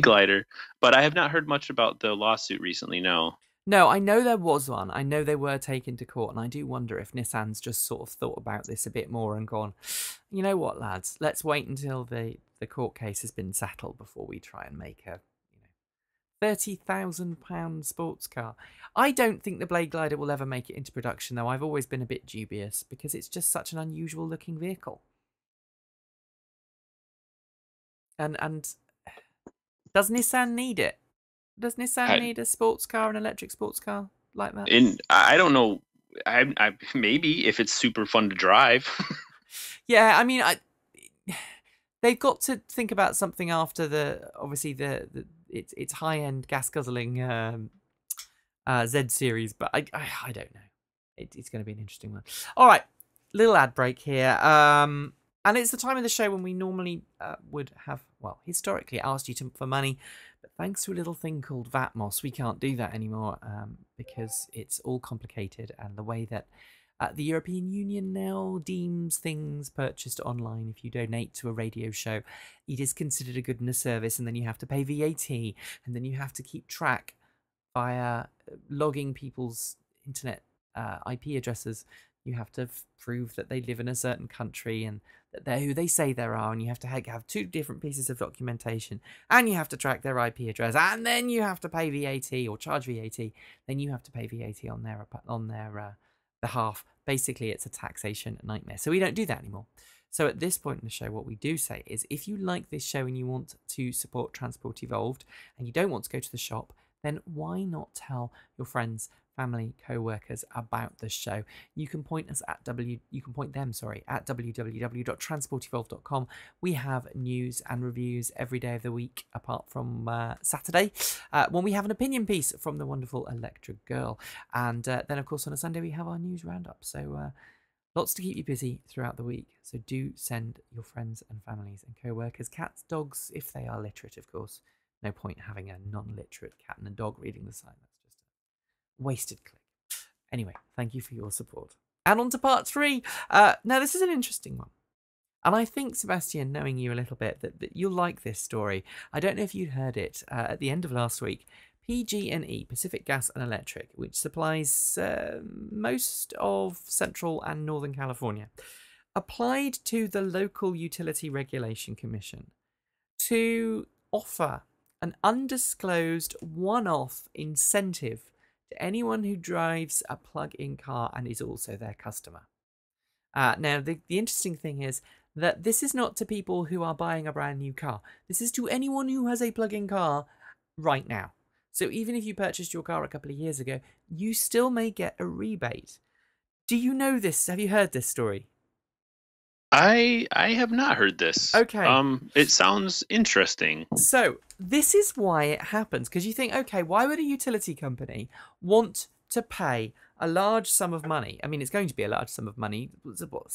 Glider. But I have not heard much about the lawsuit recently, no. No, I know there was one. I know they were taken to court, and I do wonder if Nissan's just sort of thought about this a bit more and gone, you know what, lads, let's wait until the court case has been settled before we try and make a £30,000 sports car. I don't think the Blade Glider will ever make it into production, though. I've always been a bit dubious because it's just such an unusual looking vehicle. And does Nissan need it? Does Nissan need a sports car, an electric sports car like that? I don't know. I maybe if it's super fun to drive. Yeah, I mean, they've got to think about something after it's high end gas guzzling Z series, but I don't know. It's going to be an interesting one. All right, little ad break here. And it's the time of the show when we normally would have, historically asked you for money, but thanks to a little thing called VATMOS, we can't do that anymore because it's all complicated, and the way that the European Union now deems things purchased online. If you donate to a radio show, it is considered a good and a service, and then you have to pay VAT, and then you have to keep track via logging people's internet IP addresses. You have to prove that they live in a certain country and that they're who they say they are, and you have to have two different pieces of documentation, and you have to track their IP address, and then you have to pay VAT or charge VAT. Then you have to pay VAT on their behalf. Basically, it's a taxation nightmare. So we don't do that anymore. So at this point in the show, what we do say is, if you like this show and you want to support Transport Evolved and you don't want to go to the shop, then why not tell your friends, family, co-workers about the show? You can point them at www.transportevolved.com. We have news and reviews every day of the week, apart from Saturday, when we have an opinion piece from the wonderful Electra Girl. And then, of course, on a Sunday, we have our news roundup. So lots to keep you busy throughout the week. So do send your friends and families and co-workers, cats, dogs, if they are literate, of course. No point having a non-literate cat and a dog reading the sign. That's just a wasted click. Anyway, thank you for your support. And on to part 3. Now, this is an interesting one. And I think, Sebastian, knowing you a little bit, that you'll like this story. I don't know if you'd heard it at the end of last week, PG&E, Pacific Gas and Electric, which supplies most of Central and Northern California, applied to the local Utility Regulation Commission to offer an undisclosed one-off incentive to anyone who drives a plug-in car and is also their customer. Now, the interesting thing is that this is not to people who are buying a brand new car. This is to anyone who has a plug-in car right now. So even if you purchased your car a couple of years ago, you still may get a rebate. Do you know this? Have you heard this story? I have not heard this. Okay. It sounds interesting. So this is why it happens, because you think, okay, why would a utility company want to pay a large sum of money? I mean, it's going to be a large sum of money. What,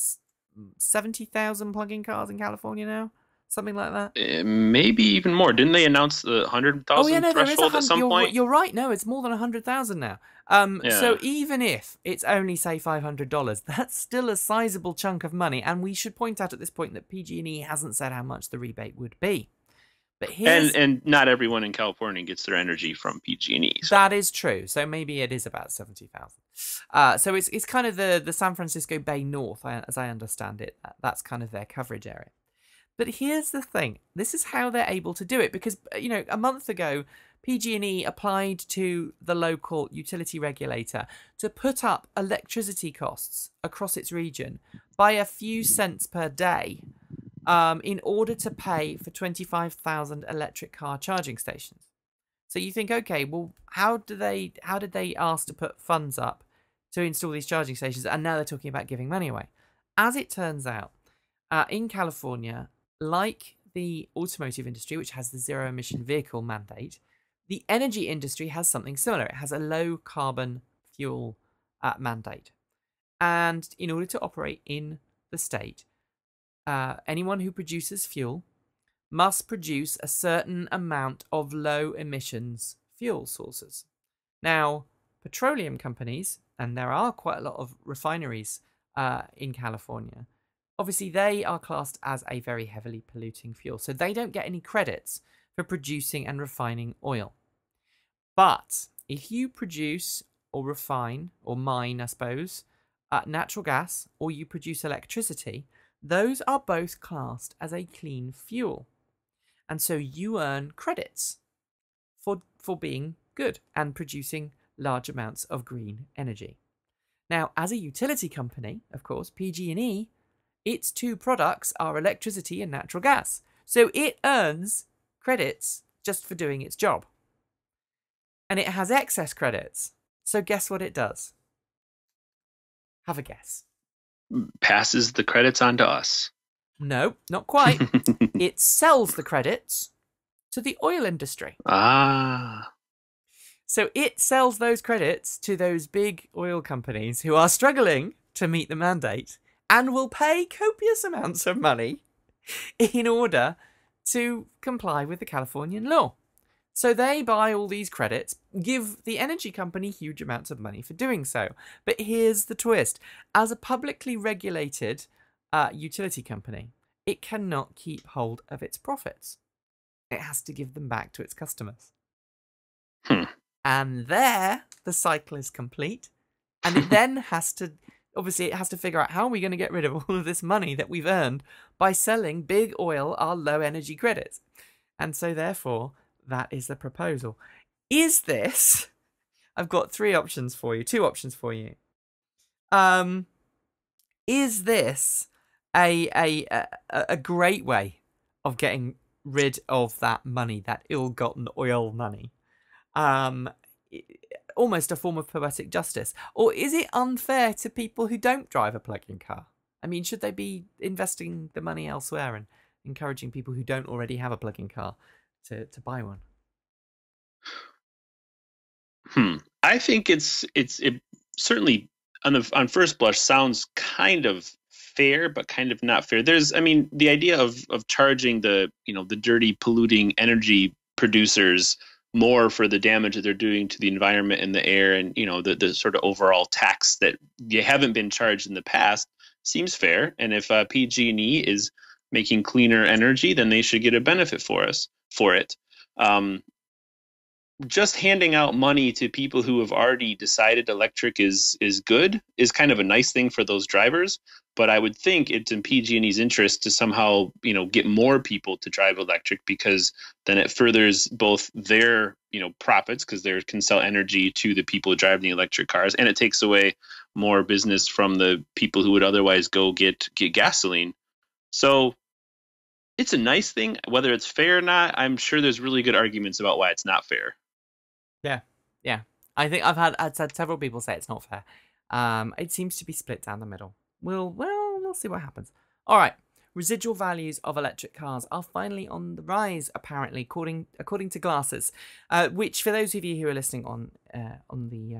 70,000 plug-in cars in California now? Something like that? Maybe even more. Didn't they announce the 100,000 threshold at some point? You're right. No, it's more than 100,000 now. So even if it's only, say, $500, that's still a sizable chunk of money. And we should point out at this point that PG&E hasn't said how much the rebate would be. But and not everyone in California gets their energy from PG&E. So. That is true. So maybe it is about 70,000. So it's kind of the San Francisco Bay North, as I understand it. That's kind of their coverage area. But here's the thing. This is how they're able to do it. Because, you know, a month ago, PG&E applied to the local utility regulator to put up electricity costs across its region by a few cents per day in order to pay for 25,000 electric car charging stations. So you think, okay, well, how did they ask to put funds up to install these charging stations? And now they're talking about giving money away. As it turns out, in California, like the automotive industry, which has the zero emission vehicle mandate, the energy industry has something similar. It has a low carbon fuel mandate. And in order to operate in the state, anyone who produces fuel must produce a certain amount of low emissions fuel sources. Now, petroleum companies, and there are quite a lot of refineries in California, obviously, they are classed as a very heavily polluting fuel, so they don't get any credits for producing and refining oil. But if you produce or refine or mine, I suppose, natural gas, or you produce electricity, those are both classed as a clean fuel. And so you earn credits for being good and producing large amounts of green energy. Now, as a utility company, of course, PG&E, its two products are electricity and natural gas. So it earns credits just for doing its job. And it has excess credits. So guess what it does? Have a guess. Passes the credits on to us. No, not quite. It sells the credits to the oil industry. Ah. So it sells those credits to those big oil companies who are struggling to meet the mandate and will pay copious amounts of money in order to comply with the Californian law. So they buy all these credits, give the energy company huge amounts of money for doing so. But here's the twist. As a publicly regulated utility company, it cannot keep hold of its profits. It has to give them back to its customers. And there, the cycle is complete. And it then has to... Obviously, it has to figure out how are we going to get rid of all of this money that we've earned by selling big oil our low energy credits. And so, therefore, that is the proposal. Is this... I've got two options for you. Is this a great way of getting rid of that money, that ill-gotten oil money? Almost a form of poetic justice? Or is it unfair to people who don't drive a plug-in car? I mean, should they be investing the money elsewhere and encouraging people who don't already have a plug-in car to buy one? I think it certainly on first blush sounds kind of fair, but kind of not fair. The idea of charging the dirty, polluting energy producers more for the damage that they're doing to the environment and the air, and the sort of overall tax that you haven't been charged in the past seems fair. And if PG&E is making cleaner energy, then they should get a benefit for it. just handing out money to people who have already decided electric is good is kind of a nice thing for those drivers. But I would think it's in PG&E's interest to somehow, get more people to drive electric, because then it furthers both their, profits, because they can sell energy to the people driving the electric cars, and it takes away more business from the people who would otherwise go get gasoline. So it's a nice thing. Whether it's fair or not, I'm sure there's really good arguments about why it's not fair. Yeah, yeah. I think I've had several people say it's not fair. It seems to be split down the middle. We'll see what happens. All right. Residual values of electric cars are finally on the rise, apparently, according to Glasses, which, for those of you who are listening on the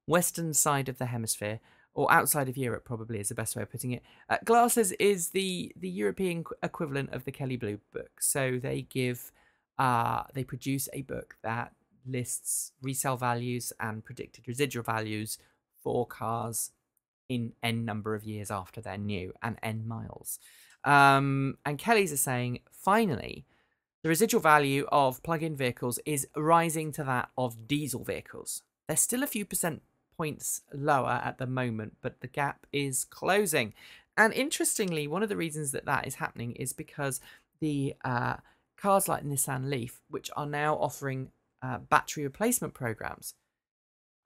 western side of the hemisphere, or outside of Europe, probably is the best way of putting it. Glasses is the European equivalent of the Kelly Blue Book. So they produce a book that lists resale values and predicted residual values for cars in N number of years after they're new and N miles. And Kelly's are saying, finally, the residual value of plug-in vehicles is rising to that of diesel vehicles. There's still a few percent points lower at the moment, but the gap is closing. And interestingly, one of the reasons that is happening is because the cars like Nissan Leaf, which are now offering battery replacement programs,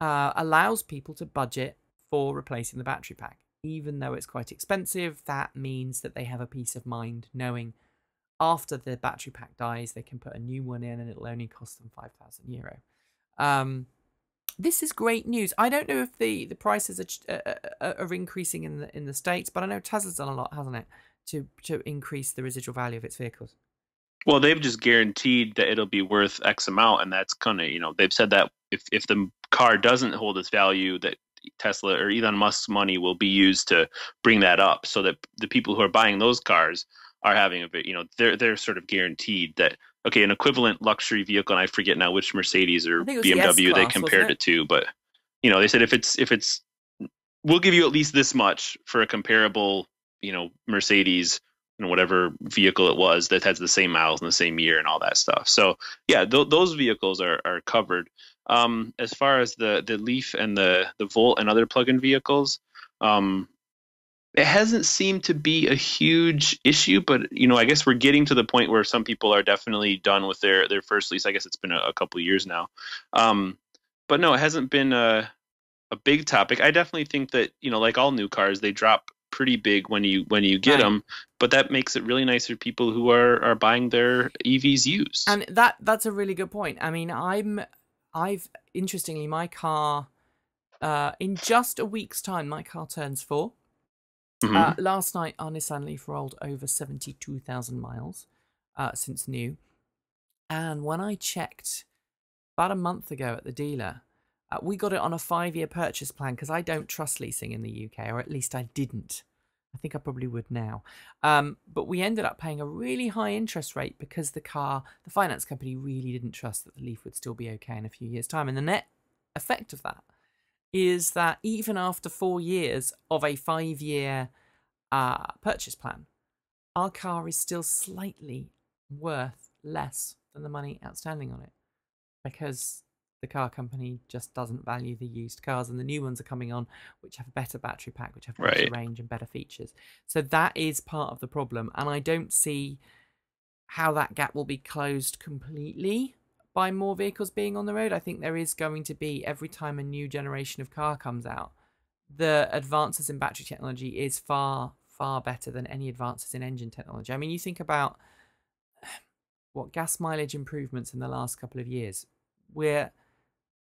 allows people to budget for replacing the battery pack. Even though it's quite expensive, that means that they have a peace of mind knowing after the battery pack dies, they can put a new one in and it'll only cost them €5,000. This is great news. I don't know if the prices are increasing in the States, but I know Tesla's done a lot, hasn't it, to increase the residual value of its vehicles. Well, they've just guaranteed that it'll be worth X amount, and that's kind of, they've said that if the car doesn't hold its value, that Tesla or Elon Musk's money will be used to bring that up, so that the people who are buying those cars are having a bit, they're sort of guaranteed that, okay, an equivalent luxury vehicle, and I forget now which Mercedes or BMW they compared it to, but they said if it's we'll give you at least this much for a comparable, Mercedes, whatever vehicle it was that has the same miles and the same year and all that stuff. So yeah, those vehicles are covered. As far as the Leaf and the Volt and other plug-in vehicles, it hasn't seemed to be a huge issue, but I guess we're getting to the point where some people are definitely done with their first lease. I guess it's been a couple of years now, but no, it hasn't been a big topic. I definitely think that like all new cars, they drop pretty big when you get them, but that makes it really nice for people who are buying their EVs used. And that's a really good point. I mean, interestingly, my car, in just a week's time, my car turns 4. Mm-hmm. Last night, our Nissan Leaf rolled over 72,000 miles since new. And when I checked about a month ago at the dealer, we got it on a 5-year purchase plan, because I don't trust leasing in the UK, or at least I didn't. I think I probably would now. But we ended up paying a really high interest rate because the finance company really didn't trust that the Leaf would still be okay in a few years' time. And the net effect of that is that even after 4 years of a 5-year purchase plan, our car is still slightly worth less than the money outstanding on it, because the car company just doesn't value the used cars, and the new ones are coming on which have a better battery pack, which have better range and better features. So that is part of the problem, and I don't see how that gap will be closed completely by more vehicles being on the road. I think there is going to be, every time a new generation of car comes out, the advances in battery technology is far, far better than any advances in engine technology. I mean, you think about what gas mileage improvements in the last couple of years. We're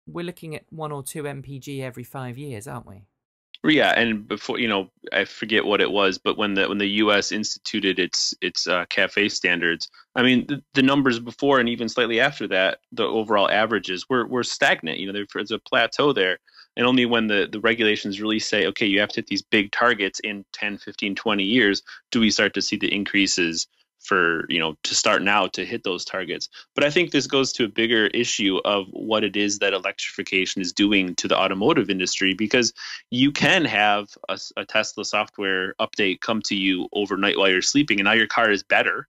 looking at 1 or 2 mpg every 5 years, aren't we? Yeah, and before, I forget what it was, but when the U.S. instituted its CAFE standards, I mean, the numbers before and even slightly after that, the overall averages were stagnant. There's a plateau there, and only when the regulations really say, okay, you have to hit these big targets in 10, 15, 20 years, do we start to see the increases for, to start now to hit those targets. But I think this goes to a bigger issue of what it is that electrification is doing to the automotive industry, because you can have a Tesla software update come to you overnight while you're sleeping, and now your car is better.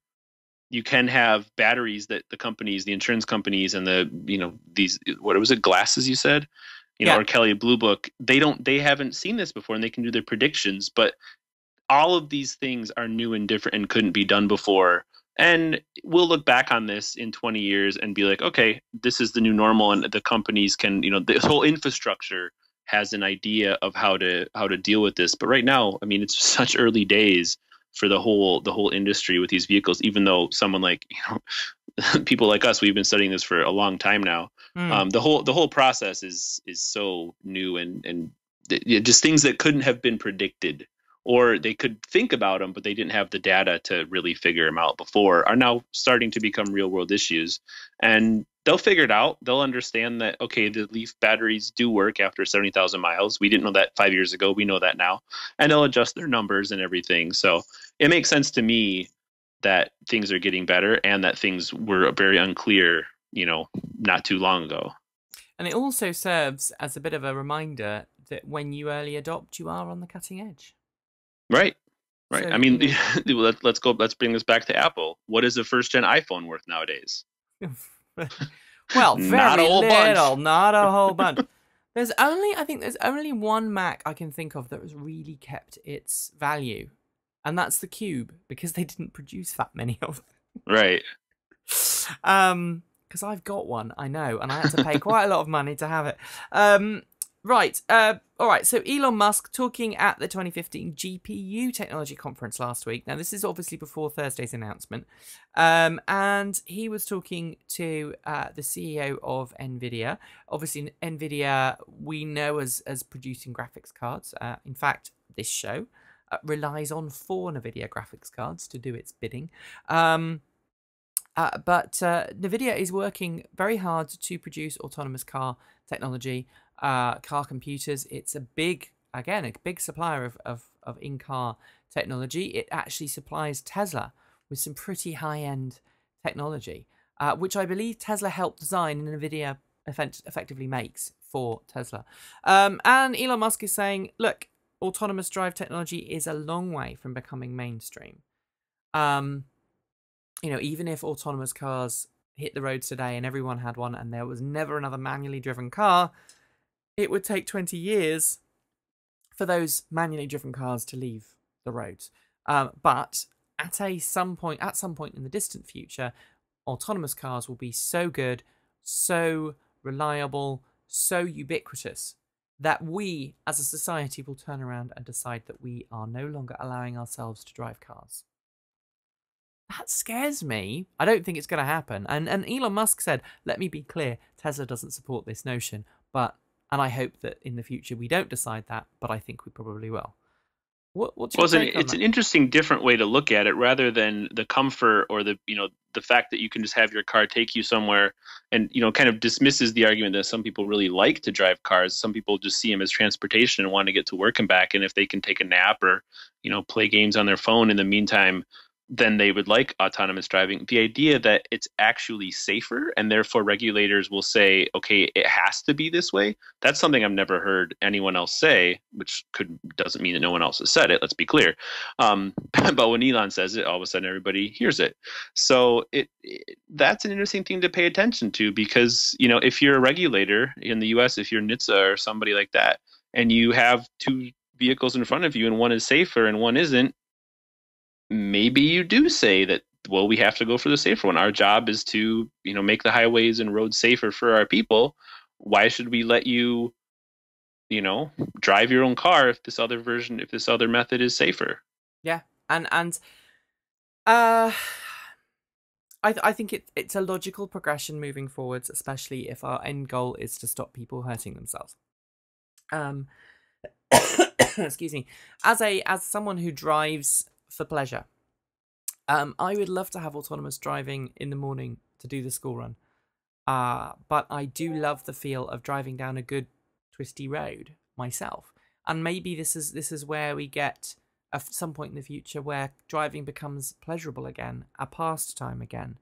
you can have batteries that the companies, the insurance companies, and these, what was it, glasses you said, Yeah. or Kelly Blue Book, they haven't seen this before, and they can do their predictions, but all of these things are new and different and couldn't be done before. And we'll look back on this in 20 years and be like, okay, this is the new normal, and the companies can, the whole infrastructure has an idea of how to deal with this. But right now, I mean, it's such early days for the whole industry with these vehicles, even though someone like, people like us, we've been studying this for a long time now. The whole process is so new, and just things that couldn't have been predicted, or they could think about them, but they didn't have the data to really figure them out before, are now starting to become real world issues. And they'll figure it out. They'll understand that, okay, the Leaf batteries do work after 70,000 miles. We didn't know that 5 years ago. We know that now. And they'll adjust their numbers and everything. So it makes sense to me that things are getting better, and that things were very unclear, not too long ago. And it also serves as a bit of a reminder that when you early adopt, you are on the cutting edge. Right. So, I mean, let's bring this back to Apple. What is a first gen iPhone worth nowadays? Well, Not very a whole bunch. little, not a whole bunch. I think there's only one Mac I can think of that has really kept its value, and that's the Cube, because they didn't produce that many of them. Right. Because I've got one, I know, and I had to pay quite a lot of money to have it. Right. All right. So Elon Musk talking at the 2015 GPU Technology Conference last week. Now, this is obviously before Thursday's announcement. And he was talking to the CEO of NVIDIA. Obviously, NVIDIA, we know as producing graphics cards. In fact, this show relies on 4 NVIDIA graphics cards to do its bidding. But NVIDIA is working very hard to produce autonomous car technology, car computers. It's a big supplier of in-car technology. It actually supplies Tesla with some pretty high-end technology, which I believe Tesla helped design and NVIDIA effectively makes for Tesla. And Elon Musk is saying, look, autonomous drive technology is a long way from becoming mainstream. Even if autonomous cars hit the roads today and everyone had one and there was never another manually driven car, it would take 20 years for those manually driven cars to leave the roads. But at some point in the distant future, autonomous cars will be so good, so reliable, so ubiquitous that we as a society will turn around and decide that we are no longer allowing ourselves to drive cars. That scares me. I don't think it's going to happen. And Elon Musk said, let me be clear, Tesla doesn't support this notion, and I hope that in the future we don't decide that, but I think we probably will. What's your take on it's that? an interesting, different way to look at it, rather than the comfort or the fact that you can just have your car take you somewhere, and kind of dismisses the argument that some people really like to drive cars. Some people just see them as transportation and want to get to work and back, and if they can take a nap or play games on their phone in the meantime, then they would like autonomous driving. The idea that it's actually safer and therefore regulators will say, okay, it has to be this way, that's something I've never heard anyone else say, which doesn't mean that no one else has said it, let's be clear. But when Elon says it, all of a sudden everybody hears it. So that's an interesting thing to pay attention to, because if you're a regulator in the US, if you're NHTSA or somebody like that, and you have 2 vehicles in front of you and one is safer and one isn't, maybe you do say that, well, we have to go for the safer one. Our job is to, make the highways and roads safer for our people. Why should we let you, drive your own car if this other method is safer? Yeah, and I think it's a logical progression moving forwards, especially if our end goal is to stop people hurting themselves. Excuse me. As someone who drives for pleasure, I would love to have autonomous driving in the morning to do the school run, but I do love the feel of driving down a good twisty road myself. And maybe this is where we get at some point in the future where driving becomes pleasurable again, a pastime again.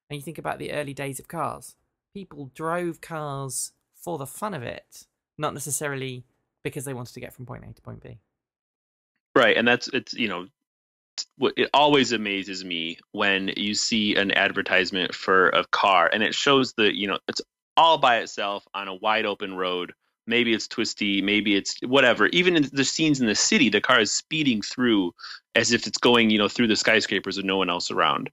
And you think about the early days of cars. People drove cars for the fun of it, not necessarily because they wanted to get from point A to point B. Right, and it always amazes me when you see an advertisement for a car and it shows it's all by itself on a wide open road. Maybe it's twisty, maybe it's whatever. Even in the scenes in the city, the car is speeding through as if it's going, through the skyscrapers with no one else around.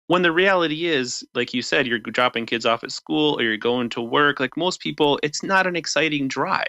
When the reality is, like you said, you're dropping kids off at school or you're going to work. Like most people, it's not an exciting drive.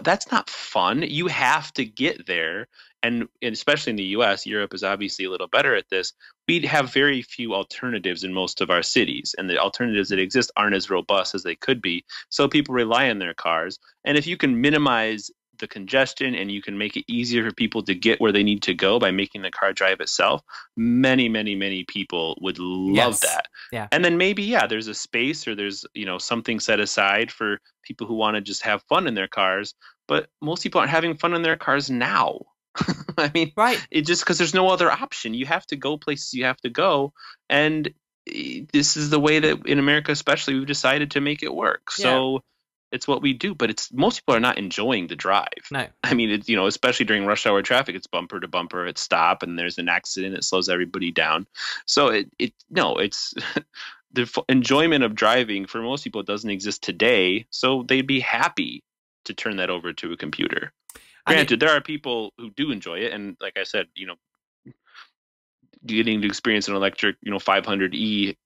That's not fun. You have to get there. And especially in the US, Europe is obviously a little better at this. We'd have very few alternatives in most of our cities, and the alternatives that exist aren't as robust as they could be. So people rely on their cars. And if you can minimize the congestion and you can make it easier for people to get where they need to go by making the car drive itself, many, many, many people would love that. Yeah. And then maybe, there's a space or there's, something set aside for people who want to just have fun in their cars. But most people aren't having fun in their cars now. I mean, right. It just because there's no other option. You have to go places you have to go. And this is the way that in America, especially, we've decided to make it work. So it's what we do. But most people are not enjoying the drive. No. I mean, it's, especially during rush hour traffic, it's bumper to bumper, it's stop, and there's an accident. It slows everybody down. So it's the enjoyment of driving for most people doesn't exist today. So they'd be happy to turn that over to a computer. Granted, there are people who do enjoy it, and like I said, getting to experience an electric, 500e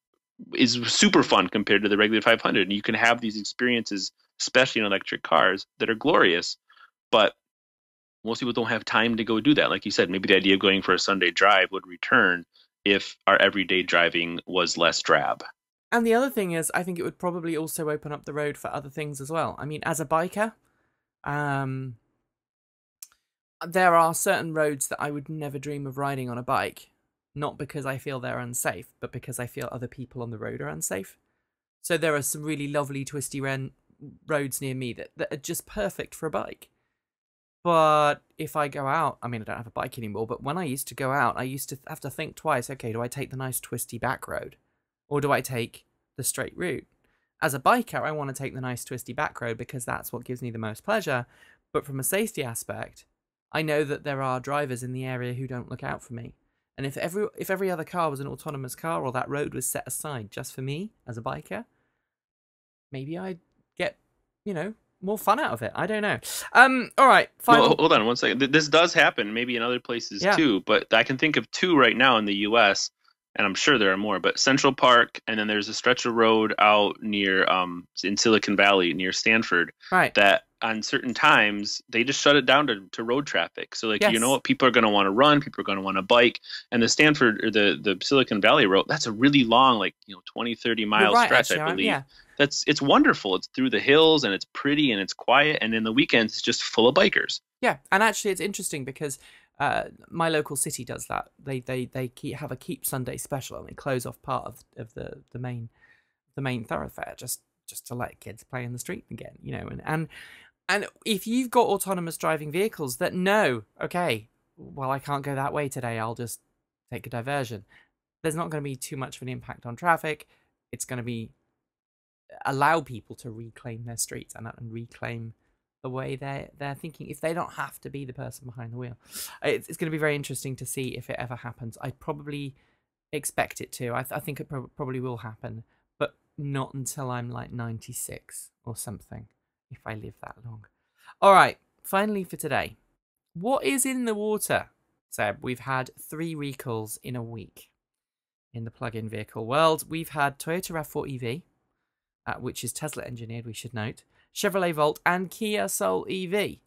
is super fun compared to the regular 500. And you can have these experiences, especially in electric cars, that are glorious. But most people don't have time to go do that. Like you said, maybe the idea of going for a Sunday drive would return if our everyday driving was less drab. And the other thing is, I think it would probably also open up the road for other things as well. I mean, as a biker, there are certain roads that I would never dream of riding on a bike, not because I feel they're unsafe, but because I feel other people on the road are unsafe. So there are some really lovely twisty roads near me that are just perfect for a bike. But if I go out, I mean, I don't have a bike anymore, but when I used to go out, I used to have to think twice, okay, do I take the nice twisty back road? Or do I take the straight route? As a biker, I want to take the nice twisty back road because that's what gives me the most pleasure. But from a safety aspect, I know that there are drivers in the area who don't look out for me. And if every other car was an autonomous car or that road was set aside just for me as a biker, maybe I'd get, more fun out of it. I don't know. All right. Well, hold on one second. This does happen maybe in other places too, but I can think of two right now in the US, and I'm sure there are more, but Central Park, and then there's a stretch of road out near in Silicon Valley near Stanford, right, that on certain times they just shut it down to road traffic. So like, you know what, people are going to want to run, people are going to want to bike, and the Stanford or the Silicon Valley road, that's a really long, 20, 30 mile stretch, I believe. Yeah. It's wonderful. It's through the hills and it's pretty and it's quiet, and in the weekends it's just full of bikers. Yeah, and actually it's interesting because my local city does that. They have a Keep Sunday special, and they close off part of the main thoroughfare just to let kids play in the street again, and if you've got autonomous driving vehicles that know, okay, well, I can't go that way today, I'll just take a diversion, there's not going to be too much of an impact on traffic. It's going to allow people to reclaim their streets and reclaim the way they're thinking, if they don't have to be the person behind the wheel. It's going to be very interesting to see if it ever happens. I probably expect it to. I think it probably will happen, but not until I'm like 96 or something, if I live that long. All right, finally for today, what is in the water? Seb, we've had 3 recalls in a week in the plug-in vehicle world. We've had Toyota RAV4 EV, which is Tesla engineered, we should note, Chevrolet Volt, and Kia Soul EV.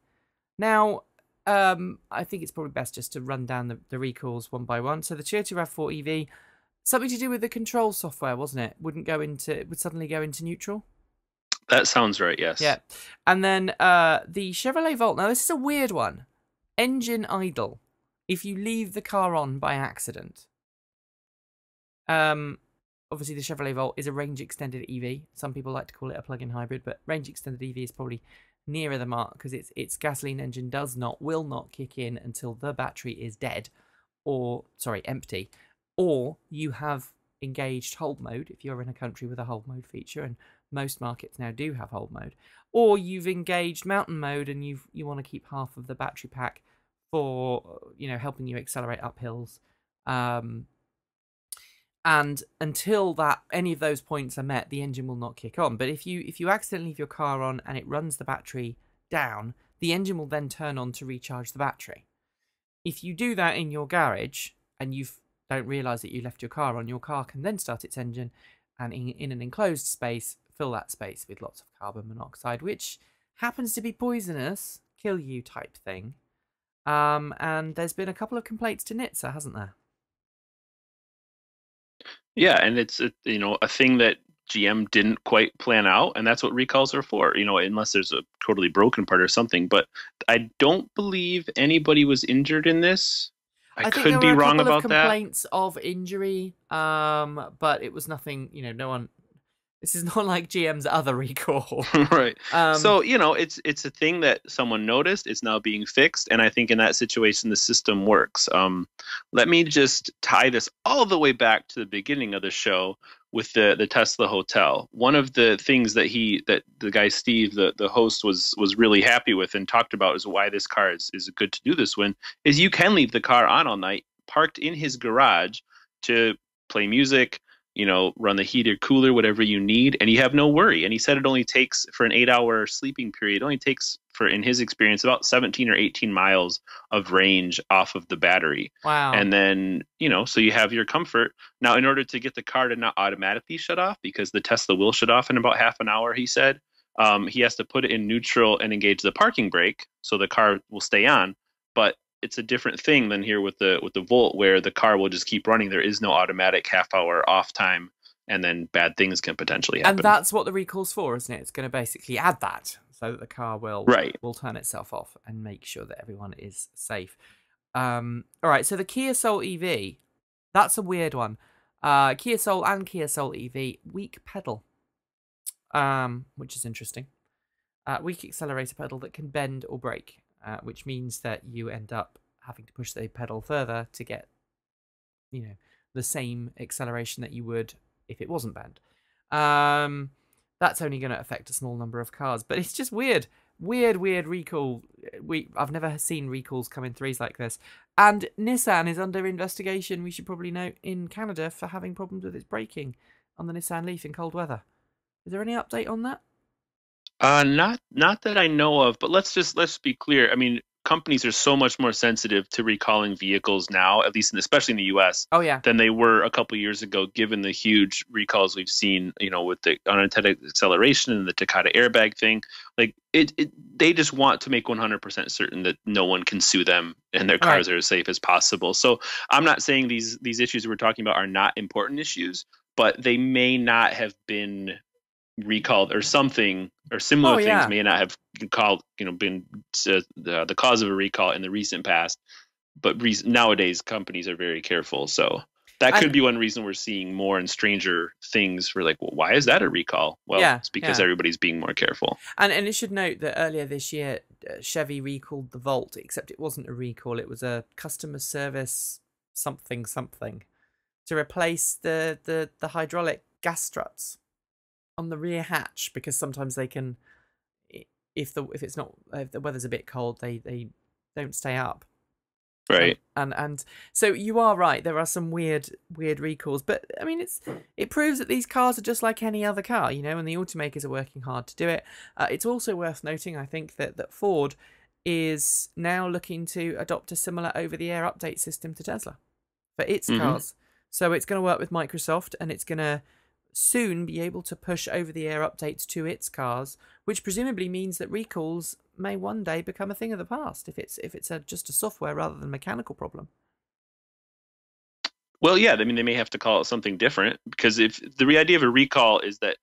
Now, I think it's probably best just to run down the recalls one by one. So the Toyota RAV4 EV, something to do with the control software, wasn't it? It would suddenly go into neutral? That sounds right, yes. Yeah. And then the Chevrolet Volt, now this is a weird one. Engine idle, if you leave the car on by accident. Obviously, the Chevrolet Volt is a range-extended EV. Some people like to call it a plug-in hybrid, but range-extended EV is probably nearer the mark because its gasoline engine will not kick in until the battery is dead, empty, or you have engaged hold mode if you're in a country with a hold mode feature, and most markets now do have hold mode, or you've engaged mountain mode and you want to keep half of the battery pack for helping you accelerate up hills. And until any of those points are met, the engine will not kick on. But if you accidentally leave your car on and it runs the battery down, the engine will then turn on to recharge the battery. If you do that in your garage and you don't realise that you left your car on, your car can then start its engine and in an enclosed space, fill that space with lots of carbon monoxide, which happens to be poisonous, kill you type thing. And there's been a couple of complaints to NHTSA, hasn't there? Yeah, and it's a thing that GM didn't quite plan out, and that's what recalls are for. Unless there's a totally broken part or something. But I don't believe anybody was injured in this. I could be wrong about that. Complaints of injury, but it was nothing. No one. This is not like GM's other recall. Right. So, it's a thing that someone noticed. It's now being fixed. And I think in that situation, the system works. Let me just tie this all the way back to the beginning of the show with the Tesla hotel. One of the things that the guy Steve, the host, was really happy with and talked about is why this car is good to do this when, is you can leave the car on all night, parked in his garage to play music, run the heater, cooler, whatever you need, and you have no worry. And he said it only takes, for an 8-hour sleeping period, it only takes, for in his experience, about 17 or 18 miles of range off of the battery. Wow. And then, so you have your comfort. Now, in order to get the car to not automatically shut off, because the Tesla will shut off in about half an hour, he said, he has to put it in neutral and engage the parking brake, so the car will stay on. But it's a different thing than here with the Volt, where the car will just keep running. There is no automatic half-hour off time, and then bad things can potentially happen. And that's what the recall's for, isn't it? It's going to basically add that so that the car will turn itself off and make sure that everyone is safe. All right, so the Kia Soul EV, that's a weird one. Kia Soul and Kia Soul EV, weak pedal, which is interesting. Weak accelerator pedal that can bend or break. Which means that you end up having to push the pedal further to get, the same acceleration that you would if it wasn't bent. That's only going to affect a small number of cars, but it's just weird recall. I've never seen recalls come in threes like this. And Nissan is under investigation, we should probably note, in Canada for having problems with its braking on the Nissan Leaf in cold weather. Is there any update on that? Not that I know of, but let's be clear. I mean, companies are so much more sensitive to recalling vehicles now, at least especially in the U.S. Oh yeah, than they were a couple of years ago, given the huge recalls we've seen. With the unintended acceleration and the Takata airbag thing. Like they just want to make 100% certain that no one can sue them and their cars are as safe as possible. So I'm not saying these issues we're talking about are not important issues, but they may not have been recalled, or something, or similar things may not have been the cause of a recall in the recent past. But nowadays, companies are very careful, so that could be one reason we're seeing more and stranger things. For like, well, why is that a recall? Well, it's because everybody's being more careful. And it should note that earlier this year, Chevy recalled the Volt, except it wasn't a recall; it was a customer service something to replace the hydraulic gas struts on the rear hatch, because sometimes they can, if the weather's a bit cold, they don't stay up. Right. And so you are right, there are some weird recalls, but I mean it proves that these cars are just like any other car, and the automakers are working hard to do it. It's also worth noting, I think, that Ford is now looking to adopt a similar over-the-air update system to Tesla for its cars. So it's going to work with Microsoft, and it's going to soon be able to push over-the-air updates to its cars, which presumably means that recalls may one day become a thing of the past if it's just a software rather than mechanical problem. Well, yeah, I mean, they may have to call it something different, because if the idea of a recall is that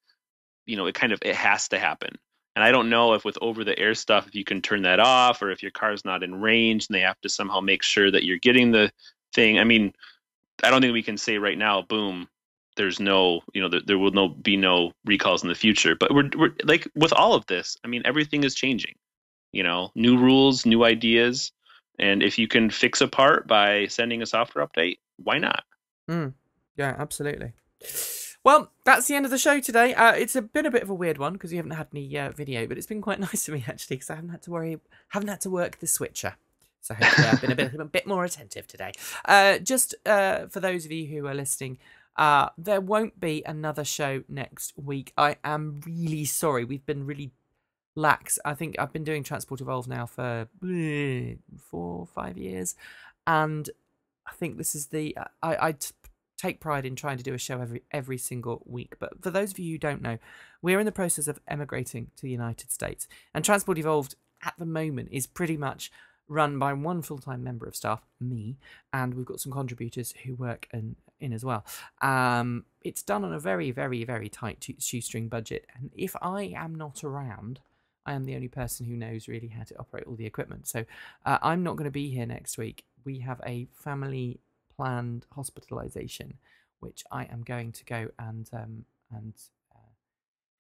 it has to happen. And I don't know if with over-the-air stuff, if you can turn that off, or if your car's not in range and they have to somehow make sure that you're getting the thing. I mean, I don't think we can say right now, boom, there's no, there will be no recalls in the future. But we're like with all of this, I mean, everything is changing, new rules, new ideas. And if you can fix a part by sending a software update, why not? Yeah, absolutely. Well, that's the end of the show today. It's been a bit of a weird one because we haven't had any video, but it's been quite nice for me actually, because I haven't had to work the switcher. So hopefully I've been a bit more attentive today. Just for those of you who are listening, there won't be another show next week. I am really sorry. We've been really lax. I think I've been doing Transport Evolved now for 4 or 5 years, and I think this is I take pride in trying to do a show every single week. But for those of you who don't know, we're in the process of emigrating to the United States, and Transport Evolved at the moment is pretty much run by one full-time member of staff, me, and we've got some contributors who work in as well. It's done on a very, very, very tight shoestring budget, and if I am not around, I am the only person who knows really how to operate all the equipment. So I'm not going to be here next week. We have a family planned hospitalization, which I am going to go and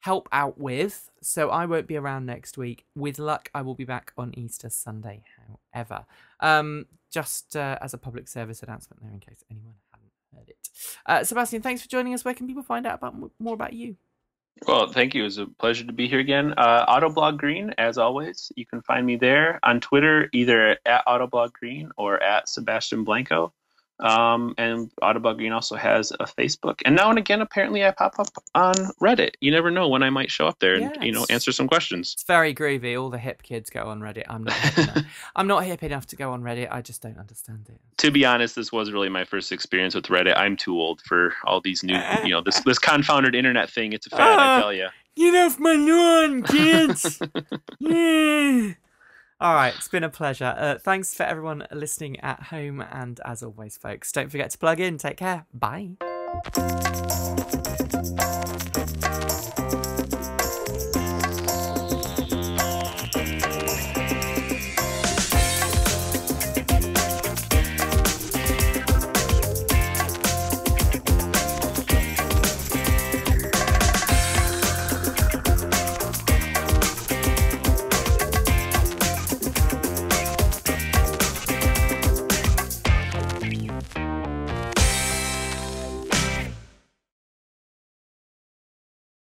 help out with. So I won't be around next week. With luck, I will be back on Easter Sunday, however. Just as a public service announcement there in case anyone hadn't heard it. Sebastian, thanks for joining us. Where can people find out more about you? Well, thank you. It was a pleasure to be here again. Autoblog Green, as always. You can find me there on Twitter, either at Autoblog Green or at Sebastian Blanco. And Autoblog Green also has a Facebook. And now and again, apparently, I pop up on Reddit. You never know when I might show up there and answer some questions. It's very groovy. All the hip kids go on Reddit. I'm not hip enough. I'm not hip enough to go on Reddit. I just don't understand it. To be honest, this was really my first experience with Reddit. I'm too old for all these new, this confounded internet thing. It's a fad, I tell you. Get off my lawn, kids! Yeah. All right, it's been a pleasure. Thanks for everyone listening at home. And as always, folks, don't forget to plug in. Take care. Bye.